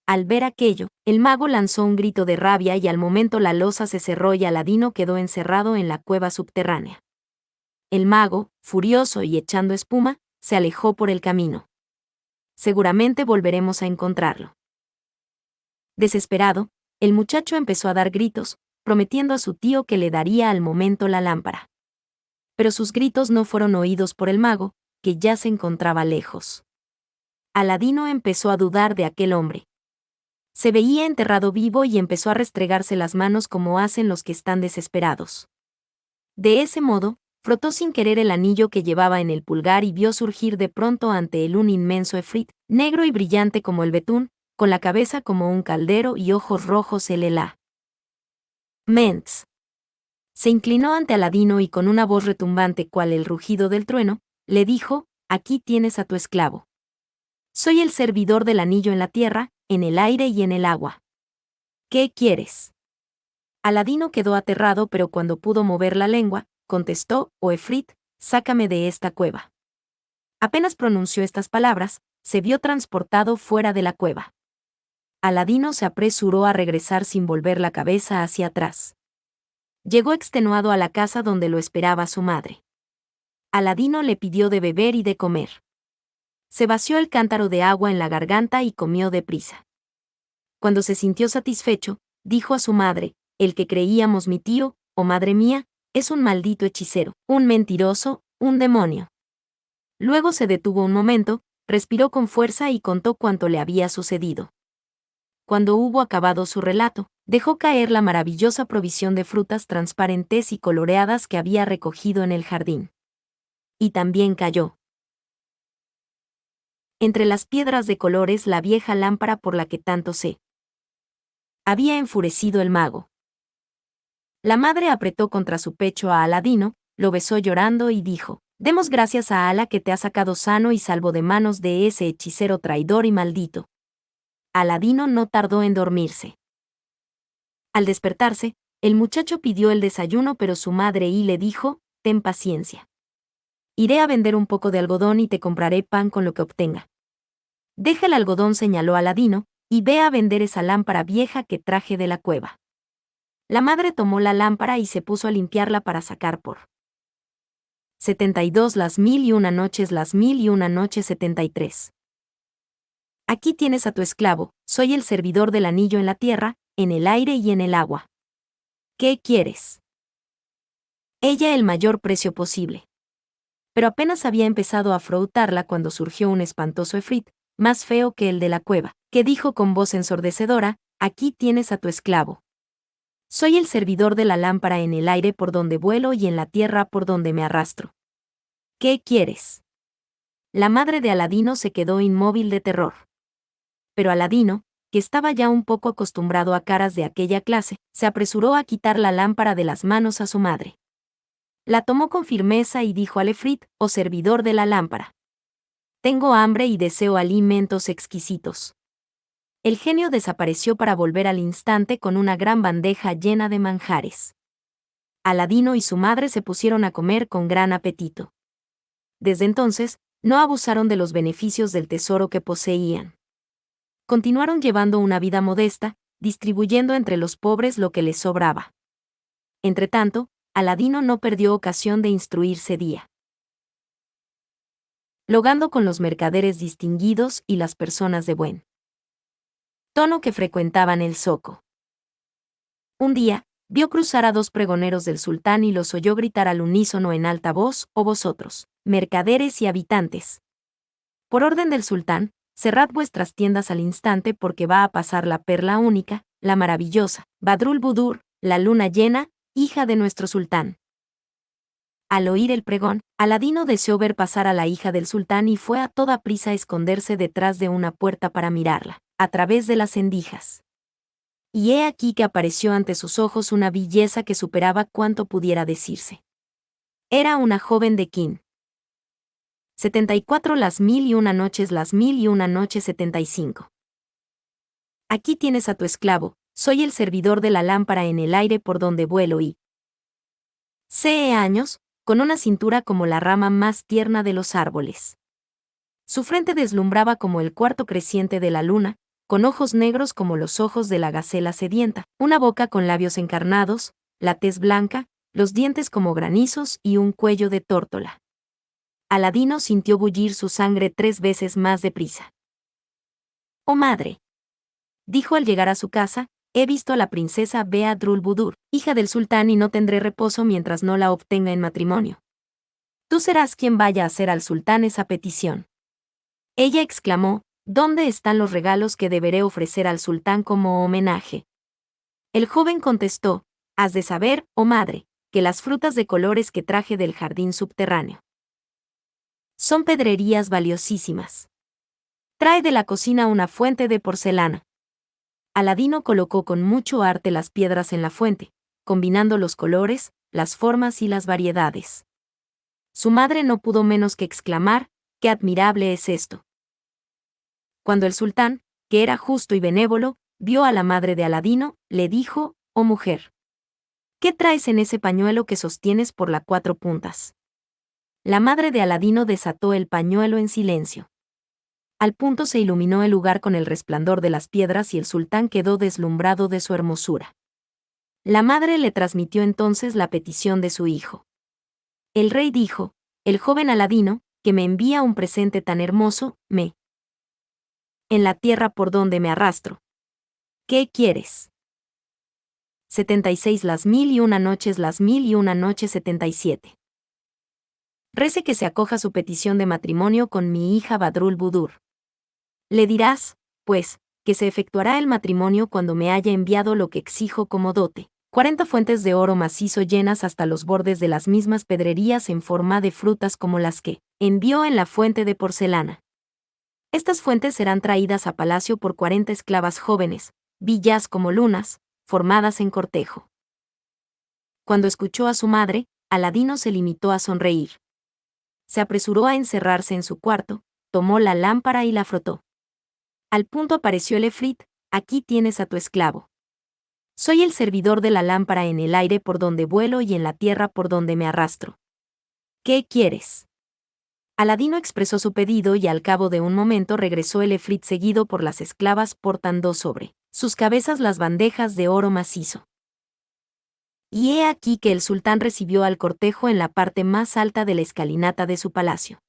[SPEAKER 1] Al ver aquello, el mago lanzó un grito de rabia y al momento la losa se cerró y Aladino quedó encerrado en la cueva subterránea. El mago, furioso y echando espuma, se alejó por el camino. Seguramente volveremos a encontrarlo. Desesperado, el muchacho empezó a dar gritos, prometiendo a su tío que le daría al momento la lámpara. Pero sus gritos no fueron oídos por el mago, que ya se encontraba lejos. Aladino empezó a dudar de aquel hombre. Se veía enterrado vivo y empezó a restregarse las manos como hacen los que están desesperados. De ese modo, frotó sin querer el anillo que llevaba en el pulgar y vio surgir de pronto ante él un inmenso efrit, negro y brillante como el betún, con la cabeza como un caldero y ojos rojos elelá. Ments. Se inclinó ante Aladino y con una voz retumbante cual el rugido del trueno, le dijo: «Aquí tienes a tu esclavo. Soy el servidor del anillo en la tierra, en el aire y en el agua. ¿Qué quieres?». Aladino quedó aterrado, pero cuando pudo mover la lengua, contestó: «Oh Efrit, sácame de esta cueva». Apenas pronunció estas palabras, se vio transportado fuera de la cueva. Aladino se apresuró a regresar sin volver la cabeza hacia atrás. Llegó extenuado a la casa donde lo esperaba su madre. Aladino le pidió de beber y de comer. Se vació el cántaro de agua en la garganta y comió deprisa. Cuando se sintió satisfecho, dijo a su madre: «El que creíamos mi tío, oh madre mía, es un maldito hechicero, un mentiroso, un demonio». Luego se detuvo un momento, respiró con fuerza y contó cuanto le había sucedido. Cuando hubo acabado su relato, dejó caer la maravillosa provisión de frutas transparentes y coloreadas que había recogido en el jardín. Y también cayó entre las piedras de colores la vieja lámpara por la que tanto se había enfurecido el mago. La madre apretó contra su pecho a Aladino, lo besó llorando y dijo: «Demos gracias a Alá que te ha sacado sano y salvo de manos de ese hechicero traidor y maldito». Aladino no tardó en dormirse. Al despertarse, el muchacho pidió el desayuno, pero su madre le dijo: «Ten paciencia. Iré a vender un poco de algodón y te compraré pan con lo que obtenga». «Deja el algodón», señaló Aladino, «y ve a vender esa lámpara vieja que traje de la cueva». La madre tomó la lámpara y se puso a limpiarla para sacar por 72 Las mil y una noches 73. Aquí tienes a tu esclavo, soy el servidor del anillo en la tierra, en el aire y en el agua. ¿Qué quieres? Ella el mayor precio posible. Pero apenas había empezado a frotarla cuando surgió un espantoso efrit, más feo que el de la cueva, que dijo con voz ensordecedora: «Aquí tienes a tu esclavo. Soy el servidor de la lámpara en el aire por donde vuelo y en la tierra por donde me arrastro. ¿Qué quieres?». La madre de Aladino se quedó inmóvil de terror. pero Aladino, que estaba ya un poco acostumbrado a caras de aquella clase, se apresuró a quitar la lámpara de las manos a su madre. La tomó con firmeza y dijo al efrit, o servidor de la lámpara: «Tengo hambre y deseo alimentos exquisitos». El genio desapareció para volver al instante con una gran bandeja llena de manjares. Aladino y su madre se pusieron a comer con gran apetito. Desde entonces, no abusaron de los beneficios del tesoro que poseían. Continuaron llevando una vida modesta, distribuyendo entre los pobres lo que les sobraba. Entretanto, Aladino no perdió ocasión de instruirse día. Logando con los mercaderes distinguidos y las personas de buen tono que frecuentaban el zoco. Un día, vio cruzar a dos pregoneros del sultán y los oyó gritar al unísono en alta voz: «Oh vosotros, mercaderes y habitantes. Por orden del sultán, cerrad vuestras tiendas al instante porque va a pasar la perla única, la maravillosa, Badrul Budur, la luna llena, hija de nuestro sultán». Al oír el pregón, Aladino deseó ver pasar a la hija del sultán y fue a toda prisa a esconderse detrás de una puerta para mirarla, a través de las endijas. Y he aquí que apareció ante sus ojos una belleza que superaba cuanto pudiera decirse. Era una joven de Kin. 74 las 1001 noches, las 1001 noches 75. Aquí tienes a tu esclavo, soy el servidor de la lámpara en el aire por donde vuelo y sé años, con una cintura como la rama más tierna de los árboles. Su frente deslumbraba como el cuarto creciente de la luna, con ojos negros como los ojos de la gacela sedienta, una boca con labios encarnados, la tez blanca, los dientes como granizos y un cuello de tórtola. Aladino sintió bullir su sangre 3 veces más deprisa. «Oh madre», dijo al llegar a su casa, «he visto a la princesa Badrul Budur, hija del sultán, y no tendré reposo mientras no la obtenga en matrimonio. Tú serás quien vaya a hacer al sultán esa petición». Ella exclamó: «¿Dónde están los regalos que deberé ofrecer al sultán como homenaje?». El joven contestó: «Has de saber, oh madre, que las frutas de colores que traje del jardín subterráneo son pedrerías valiosísimas. Trae de la cocina una fuente de porcelana». Aladino colocó con mucho arte las piedras en la fuente, combinando los colores, las formas y las variedades. Su madre no pudo menos que exclamar: «¡Qué admirable es esto!». Cuando el sultán, que era justo y benévolo, vio a la madre de Aladino, le dijo: «Oh mujer, ¿qué traes en ese pañuelo que sostienes por las 4 puntas?». La madre de Aladino desató el pañuelo en silencio. Al punto se iluminó el lugar con el resplandor de las piedras y el sultán quedó deslumbrado de su hermosura. La madre le transmitió entonces la petición de su hijo. El rey dijo: «El joven Aladino, que me envía un presente tan hermoso, en la tierra por donde me arrastro. ¿Qué quieres?». 76 las 1001 noches, las 1001 noches 77. Rece que se acoja su petición de matrimonio con mi hija Badrul Budur. Le dirás, pues, que se efectuará el matrimonio cuando me haya enviado lo que exijo como dote: 40 fuentes de oro macizo llenas hasta los bordes de las mismas pedrerías en forma de frutas como las que envió en la fuente de porcelana. Estas fuentes serán traídas a palacio por 40 esclavas jóvenes, bellas como lunas, formadas en cortejo». Cuando escuchó a su madre, Aladino se limitó a sonreír. Se apresuró a encerrarse en su cuarto, tomó la lámpara y la frotó. Al punto apareció el efrit: «Aquí tienes a tu esclavo. Soy el servidor de la lámpara en el aire por donde vuelo y en la tierra por donde me arrastro. ¿Qué quieres?». Aladino expresó su pedido y al cabo de un momento regresó el efrit seguido por las esclavas portando sobre sus cabezas las bandejas de oro macizo. Y he aquí que el sultán recibió al cortejo en la parte más alta de la escalinata de su palacio.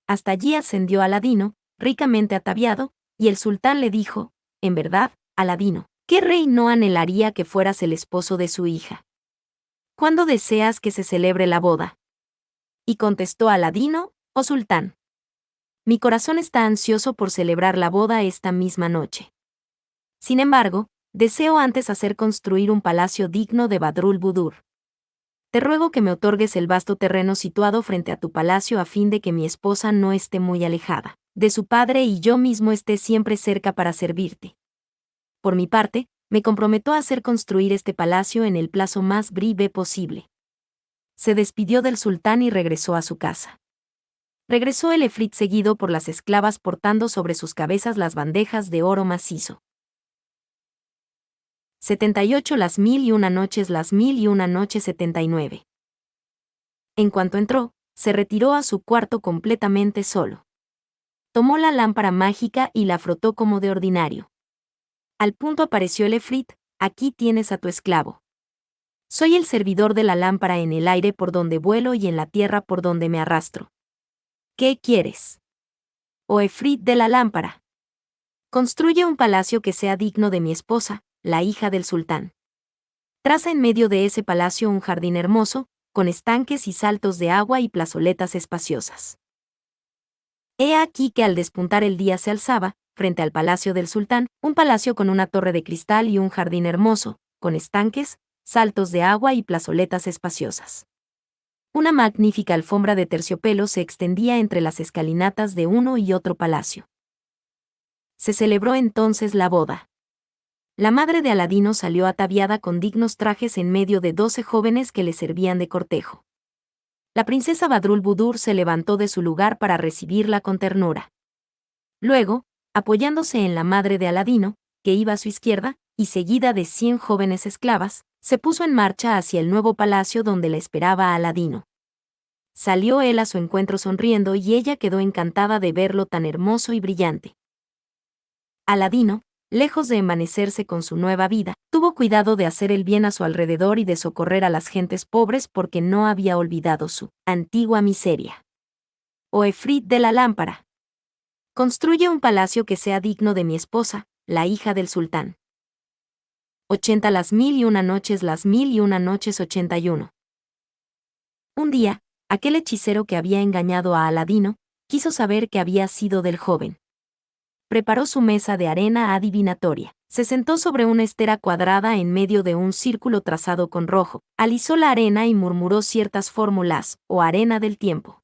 [SPEAKER 1] Hasta allí ascendió Aladino, ricamente ataviado, y el sultán le dijo: «En verdad, Aladino, ¿qué rey no anhelaría que fueras el esposo de su hija? ¿Cuándo deseas que se celebre la boda?». Y contestó Aladino: «Oh sultán, mi corazón está ansioso por celebrar la boda esta misma noche. Sin embargo, deseo antes hacer construir un palacio digno de Badrul Budur. Te ruego que me otorgues el vasto terreno situado frente a tu palacio a fin de que mi esposa no esté muy alejada de su padre y yo mismo esté siempre cerca para servirte. Por mi parte, me comprometo a hacer construir este palacio en el plazo más breve posible. Se despidió del sultán y regresó a su casa. Regresó el efrit seguido por las esclavas portando sobre sus cabezas las bandejas de oro macizo. 78 Las mil y una noches 79. En cuanto entró, se retiró a su cuarto completamente solo. Tomó la lámpara mágica y la frotó como de ordinario. Al punto apareció el efrit: aquí tienes a tu esclavo. Soy el servidor de la lámpara en el aire por donde vuelo y en la tierra por donde me arrastro. ¿Qué quieres? Oh efrit de la lámpara. Construye un palacio que sea digno de mi esposa, la hija del sultán. Traza en medio de ese palacio un jardín hermoso, con estanques y saltos de agua y plazoletas espaciosas. He aquí que al despuntar el día se alzaba, frente al palacio del sultán, un palacio con una torre de cristal y un jardín hermoso, con estanques, saltos de agua y plazoletas espaciosas. Una magnífica alfombra de terciopelo se extendía entre las escalinatas de uno y otro palacio. Se celebró entonces la boda. La madre de Aladino salió ataviada con dignos trajes en medio de 12 jóvenes que le servían de cortejo. La princesa Badrulbudur se levantó de su lugar para recibirla con ternura. Luego, apoyándose en la madre de Aladino, que iba a su izquierda, y seguida de 100 jóvenes esclavas, se puso en marcha hacia el nuevo palacio donde la esperaba Aladino. Salió él a su encuentro sonriendo y ella quedó encantada de verlo tan hermoso y brillante. Aladino, lejos de envanecerse con su nueva vida, tuvo cuidado de hacer el bien a su alrededor y de socorrer a las gentes pobres porque no había olvidado su antigua miseria. Oh efrit de la lámpara. Construye un palacio que sea digno de mi esposa, la hija del sultán. 80 Las mil y una noches 81. Un día, aquel hechicero que había engañado a Aladino, quiso saber qué había sido del joven. Preparó su mesa de arena adivinatoria. Se sentó sobre una estera cuadrada en medio de un círculo trazado con rojo, alisó la arena y murmuró ciertas fórmulas, o arena del tiempo.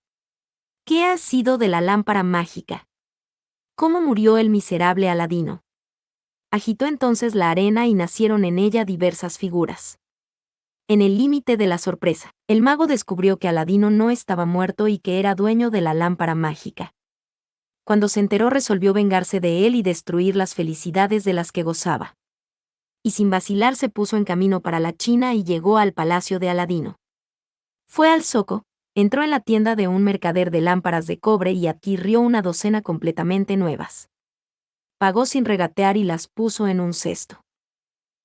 [SPEAKER 1] ¿Qué ha sido de la lámpara mágica? ¿Cómo murió el miserable Aladino? Agitó entonces la arena y nacieron en ella diversas figuras. En el límite de la sorpresa, el mago descubrió que Aladino no estaba muerto y que era dueño de la lámpara mágica. Cuando se enteró resolvió vengarse de él y destruir las felicidades de las que gozaba. Y sin vacilar se puso en camino para la China y llegó al palacio de Aladino. Fue al zoco, entró en la tienda de un mercader de lámparas de cobre y adquirió una docena completamente nuevas. Pagó sin regatear y las puso en un cesto.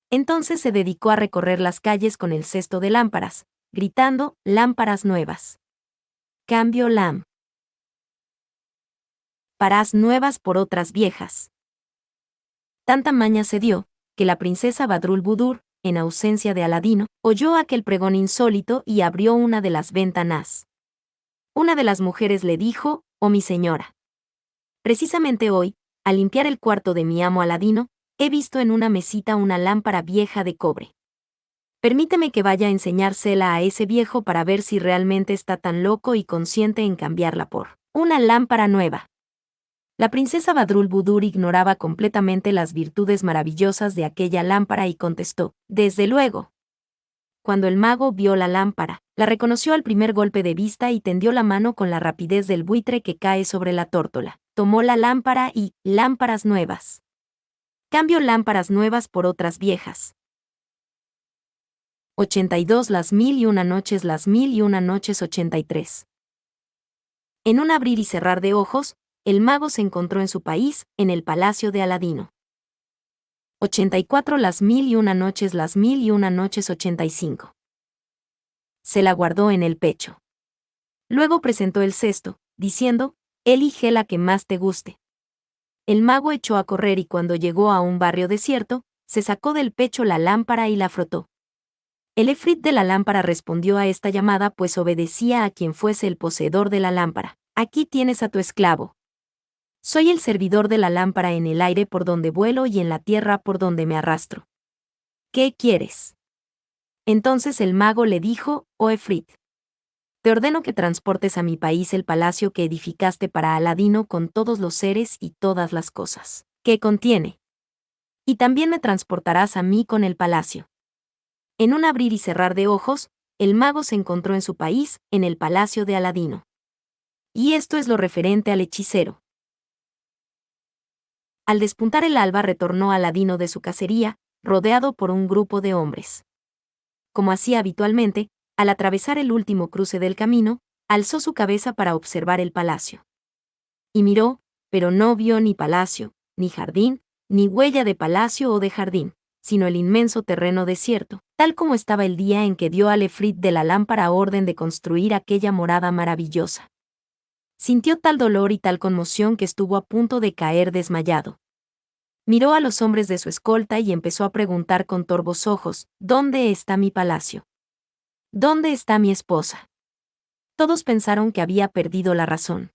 [SPEAKER 1] Entonces se dedicó a recorrer las calles con el cesto de lámparas, gritando: lámparas nuevas. Cambio lámparas nuevas por otras viejas. Tanta maña se dio, que la princesa Badrulbudur, en ausencia de Aladino, oyó aquel pregón insólito y abrió una de las ventanas. Una de las mujeres le dijo: oh mi señora. Precisamente hoy, al limpiar el cuarto de mi amo Aladino, he visto en una mesita una lámpara vieja de cobre. Permíteme que vaya a enseñársela a ese viejo para ver si realmente está tan loco y consciente en cambiarla por una lámpara nueva. La princesa Badrulbudur ignoraba completamente las virtudes maravillosas de aquella lámpara y contestó: desde luego. Cuando el mago vio la lámpara, la reconoció al primer golpe de vista y tendió la mano con la rapidez del buitre que cae sobre la tórtola. Tomó la lámpara y lámparas nuevas. Cambio lámparas nuevas por otras viejas. 82 Las mil y una noches 83. En un abrir y cerrar de ojos, el mago se encontró en su país, en el palacio de Aladino. 84 Las mil y una noches 85. Se la guardó en el pecho. Luego presentó el cesto, diciendo: elige la que más te guste. El mago echó a correr y cuando llegó a un barrio desierto, se sacó del pecho la lámpara y la frotó. El efrit de la lámpara respondió a esta llamada pues obedecía a quien fuese el poseedor de la lámpara. Aquí tienes a tu esclavo. Soy el servidor de la lámpara en el aire por donde vuelo y en la tierra por donde me arrastro. ¿Qué quieres? Entonces el mago le dijo: oh efrit. Te ordeno que transportes a mi país el palacio que edificaste para Aladino con todos los seres y todas las cosas que contiene. Y también me transportarás a mí con el palacio. En un abrir y cerrar de ojos, el mago se encontró en su país, en el palacio de Aladino. Y esto es lo referente al hechicero. Al despuntar el alba retornó Aladino de su cacería, rodeado por un grupo de hombres. Como hacía habitualmente, al atravesar el último cruce del camino, alzó su cabeza para observar el palacio. Y miró, pero no vio ni palacio, ni jardín, ni huella de palacio o de jardín, sino el inmenso terreno desierto, tal como estaba el día en que dio al efrit de la lámpara orden de construir aquella morada maravillosa. Sintió tal dolor y tal conmoción que estuvo a punto de caer desmayado. Miró a los hombres de su escolta y empezó a preguntar con torvos ojos, ¿dónde está mi palacio? ¿Dónde está mi esposa? Todos pensaron que había perdido la razón.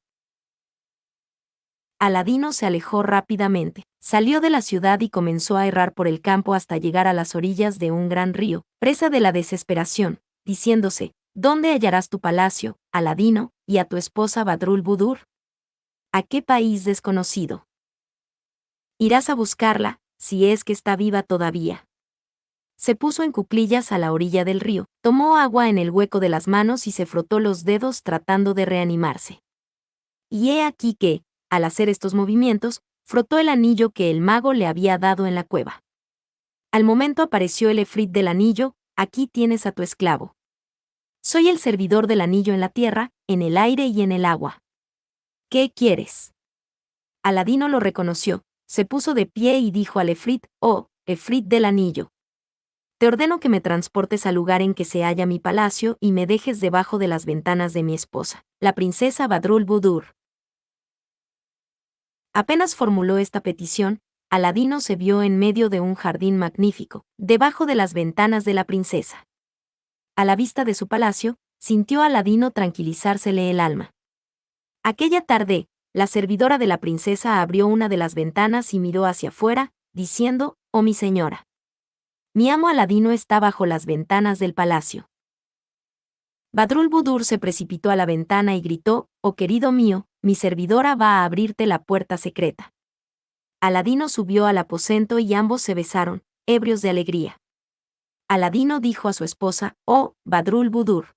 [SPEAKER 1] Aladino se alejó rápidamente, salió de la ciudad y comenzó a errar por el campo hasta llegar a las orillas de un gran río, presa de la desesperación, diciéndose, ¿dónde hallarás tu palacio, Aladino, y a tu esposa Badrul Budur? ¿A qué país desconocido? Irás a buscarla, si es que está viva todavía. Se puso en cuclillas a la orilla del río, tomó agua en el hueco de las manos y se frotó los dedos tratando de reanimarse. Y he aquí que, al hacer estos movimientos, frotó el anillo que el mago le había dado en la cueva. Al momento apareció el efrit del anillo, aquí tienes a tu esclavo. Soy el servidor del anillo en la tierra, en el aire y en el agua. ¿Qué quieres? Aladino lo reconoció, se puso de pie y dijo al efrit, oh, efrit del anillo. Te ordeno que me transportes al lugar en que se halla mi palacio y me dejes debajo de las ventanas de mi esposa, la princesa Badrul Budur. Apenas formuló esta petición, Aladino se vio en medio de un jardín magnífico, debajo de las ventanas de la princesa. A la vista de su palacio, sintió Aladino tranquilizársele el alma. Aquella tarde, la servidora de la princesa abrió una de las ventanas y miró hacia afuera, diciendo, «Oh mi señora. Mi amo Aladino está bajo las ventanas del palacio». Badrul Budur se precipitó a la ventana y gritó, «Oh querido mío, mi servidora va a abrirte la puerta secreta». Aladino subió al aposento y ambos se besaron, ebrios de alegría. Aladino dijo a su esposa, «Oh, Badrul Budur.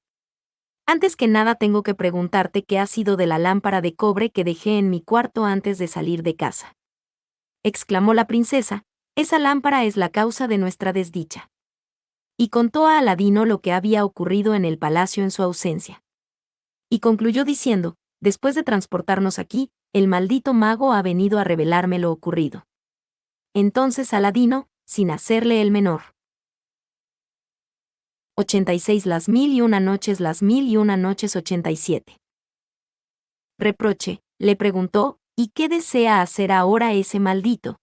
[SPEAKER 1] Antes que nada tengo que preguntarte qué ha sido de la lámpara de cobre que dejé en mi cuarto antes de salir de casa». Exclamó la princesa, «Esa lámpara es la causa de nuestra desdicha». Y contó a Aladino lo que había ocurrido en el palacio en su ausencia. Y concluyó diciendo, «Después de transportarnos aquí, el maldito mago ha venido a revelarme lo ocurrido». Entonces Aladino, sin hacerle el menor. 86 Las mil y una noches 87. Reproche, le preguntó, ¿y qué desea hacer ahora ese maldito?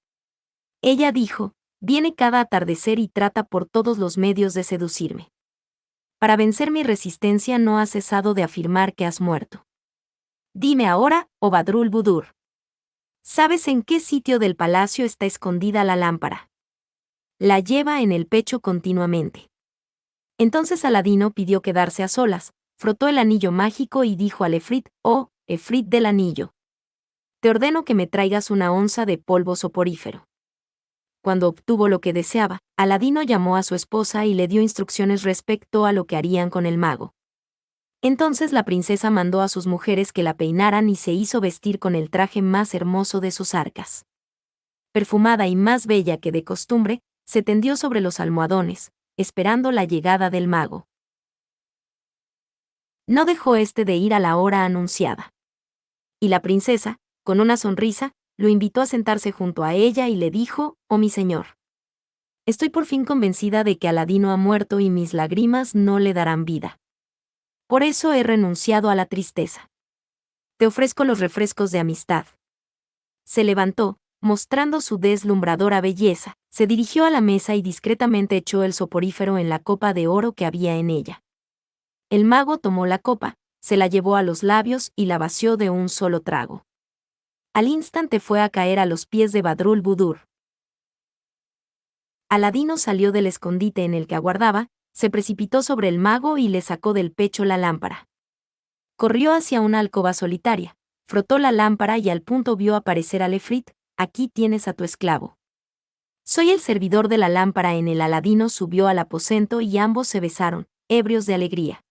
[SPEAKER 1] Ella dijo, viene cada atardecer y trata por todos los medios de seducirme. Para vencer mi resistencia no has cesado de afirmar que has muerto. Dime ahora, oh Badrul Budur. ¿Sabes en qué sitio del palacio está escondida la lámpara? La lleva en el pecho continuamente. Entonces Aladino pidió quedarse a solas, frotó el anillo mágico y dijo al efrit, «Oh, efrit del anillo. Te ordeno que me traigas una onza de polvo soporífero». Cuando obtuvo lo que deseaba, Aladino llamó a su esposa y le dio instrucciones respecto a lo que harían con el mago. Entonces la princesa mandó a sus mujeres que la peinaran y se hizo vestir con el traje más hermoso de sus arcas. Perfumada y más bella que de costumbre, se tendió sobre los almohadones, esperando la llegada del mago. No dejó de ir a la hora anunciada. Y la princesa, con una sonrisa, lo invitó a sentarse junto a ella y le dijo, «Oh mi señor. Estoy por fin convencida de que Aladino ha muerto y mis lágrimas no le darán vida. Por eso he renunciado a la tristeza. Te ofrezco los refrescos de amistad». Se levantó, mostrando su deslumbradora belleza, se dirigió a la mesa y discretamente echó el soporífero en la copa de oro que había en ella. El mago tomó la copa, se la llevó a los labios y la vació de un solo trago. Al instante fue a caer a los pies de Badrul Budur. Aladino salió del escondite en el que aguardaba, se precipitó sobre el mago y le sacó del pecho la lámpara. Corrió hacia una alcoba solitaria, frotó la lámpara y al punto vio aparecer al efrit. Aquí tienes a tu esclavo. Soy el servidor de la lámpara. En el Aladino subió al aposento y ambos se besaron, ebrios de alegría.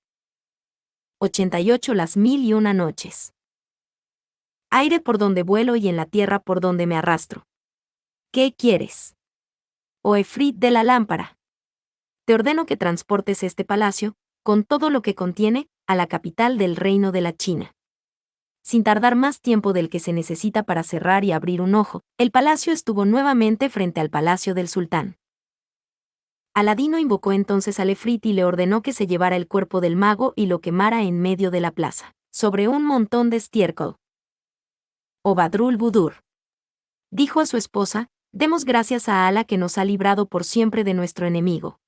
[SPEAKER 1] 88 Las 1001 noches. Aire por donde vuelo y en la tierra por donde me arrastro. ¿Qué quieres? Oh efrit de la lámpara. Te ordeno que transportes este palacio, con todo lo que contiene, a la capital del reino de la China. Sin tardar más tiempo del que se necesita para cerrar y abrir un ojo, el palacio estuvo nuevamente frente al palacio del sultán. Aladino invocó entonces al efrit y le ordenó que se llevara el cuerpo del mago y lo quemara en medio de la plaza, sobre un montón de estiércol. O Badrul Budur dijo a su esposa: demos gracias a Alá que nos ha librado por siempre de nuestro enemigo.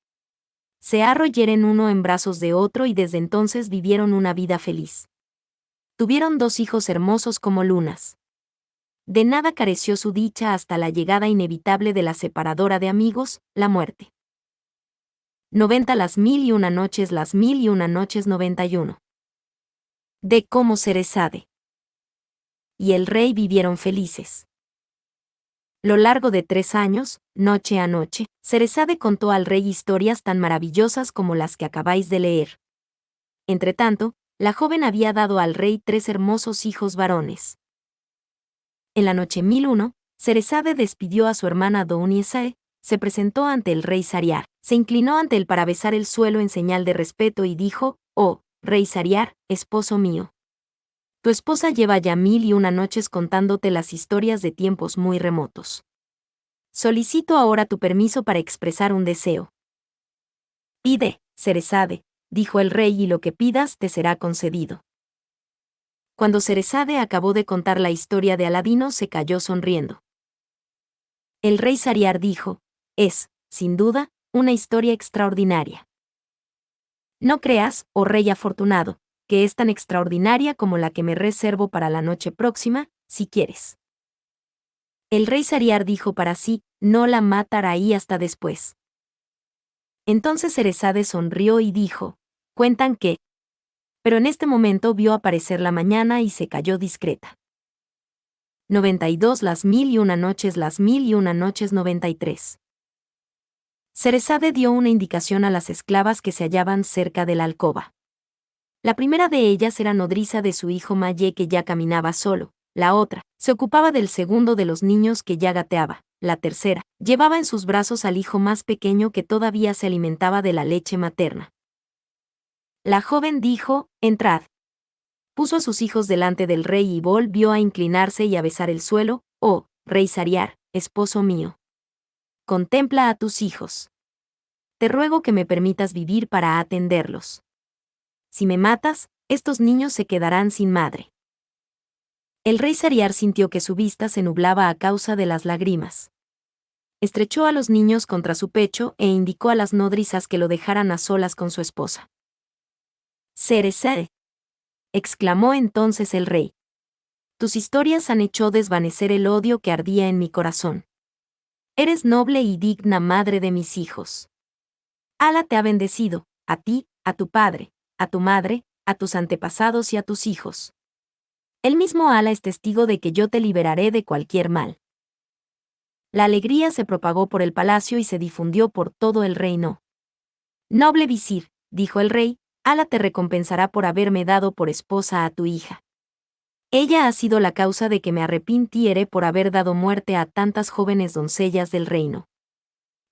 [SPEAKER 1] Se arrollaron uno en brazos de otro y desde entonces vivieron una vida feliz. Tuvieron 2 hijos hermosos como lunas. De nada careció su dicha hasta la llegada inevitable de la separadora de amigos, la muerte. 90 Las 1001 noches. Las 1001 noches. 91. De cómo Cerezade y el rey vivieron felices. Lo largo de 3 años, noche a noche, Cerezade contó al rey historias tan maravillosas como las que acabáis de leer. Entretanto, la joven había dado al rey 3 hermosos hijos varones. En la noche 1001, Cerezade despidió a su hermana Douniesae, se presentó ante el rey Sariar, se inclinó ante él para besar el suelo en señal de respeto y dijo: «Oh, rey Sariar, esposo mío. Tu esposa lleva ya 1001 noches contándote las historias de tiempos muy remotos. Solicito ahora tu permiso para expresar un deseo». «Pide, Cerezade», dijo el rey, «y lo que pidas te será concedido». Cuando Cerezade acabó de contar la historia de Aladino, se calló sonriendo. El rey Sariar dijo: «Es, sin duda, una historia extraordinaria. No creas, oh rey afortunado, que es tan extraordinaria como la que me reservo para la noche próxima, si quieres». El rey Sariar dijo para sí: «No la mataré hasta después». Entonces Cerezade sonrió y dijo: «Cuentan que». Pero en este momento vio aparecer la mañana y se calló discreta. 92 Las 1001 noches. Las 1001 noches. 93. Cerezade dio una indicación a las esclavas que se hallaban cerca de la alcoba. La primera de ellas era nodriza de su hijo Maye, que ya caminaba solo. La otra se ocupaba del segundo de los niños, que ya gateaba. La tercera llevaba en sus brazos al hijo más pequeño, que todavía se alimentaba de la leche materna. La joven dijo: «Entrad». Puso a sus hijos delante del rey y volvió a inclinarse y a besar el suelo. «Oh, rey Sariar, esposo mío. Contempla a tus hijos. Te ruego que me permitas vivir para atenderlos. Si me matas, estos niños se quedarán sin madre». El rey Sariar sintió que su vista se nublaba a causa de las lágrimas. Estrechó a los niños contra su pecho e indicó a las nodrizas que lo dejaran a solas con su esposa. «Cerezade», exclamó entonces el rey, «tus historias han hecho desvanecer el odio que ardía en mi corazón. Eres noble y digna madre de mis hijos. Alá te ha bendecido, a ti, a tu padre, a tu madre, a tus antepasados y a tus hijos. El mismo Alá es testigo de que yo te liberaré de cualquier mal». La alegría se propagó por el palacio y se difundió por todo el reino. «Noble visir», dijo el rey, «Alá te recompensará por haberme dado por esposa a tu hija. Ella ha sido la causa de que me arrepintiere por haber dado muerte a tantas jóvenes doncellas del reino.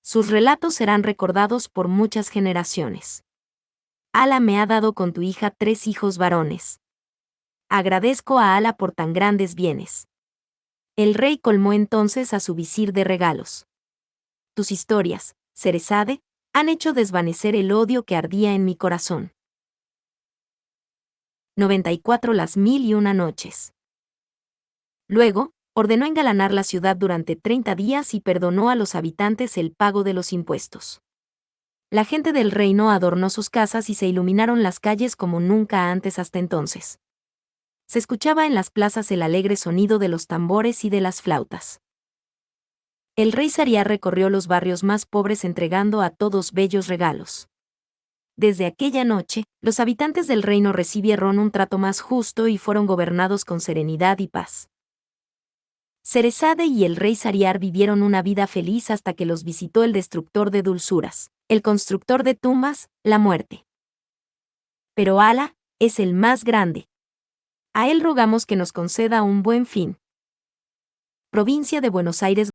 [SPEAKER 1] Sus relatos serán recordados por muchas generaciones. Alá me ha dado con tu hija 3 hijos varones. Agradezco a Alá por tan grandes bienes». El rey colmó entonces a su visir de regalos. «Tus historias, Cerezade, han hecho desvanecer el odio que ardía en mi corazón». 94 Las 1001 noches. Luego, ordenó engalanar la ciudad durante 30 días y perdonó a los habitantes el pago de los impuestos. La gente del reino adornó sus casas y se iluminaron las calles como nunca antes hasta entonces. Se escuchaba en las plazas el alegre sonido de los tambores y de las flautas. El rey Sariar recorrió los barrios más pobres entregando a todos bellos regalos. Desde aquella noche, los habitantes del reino recibieron un trato más justo y fueron gobernados con serenidad y paz. Cerezade y el rey Sariar vivieron una vida feliz hasta que los visitó el destructor de dulzuras, el constructor de tumbas, la muerte. Pero Alá es el más grande. A él rogamos que nos conceda un buen fin. Provincia de Buenos Aires.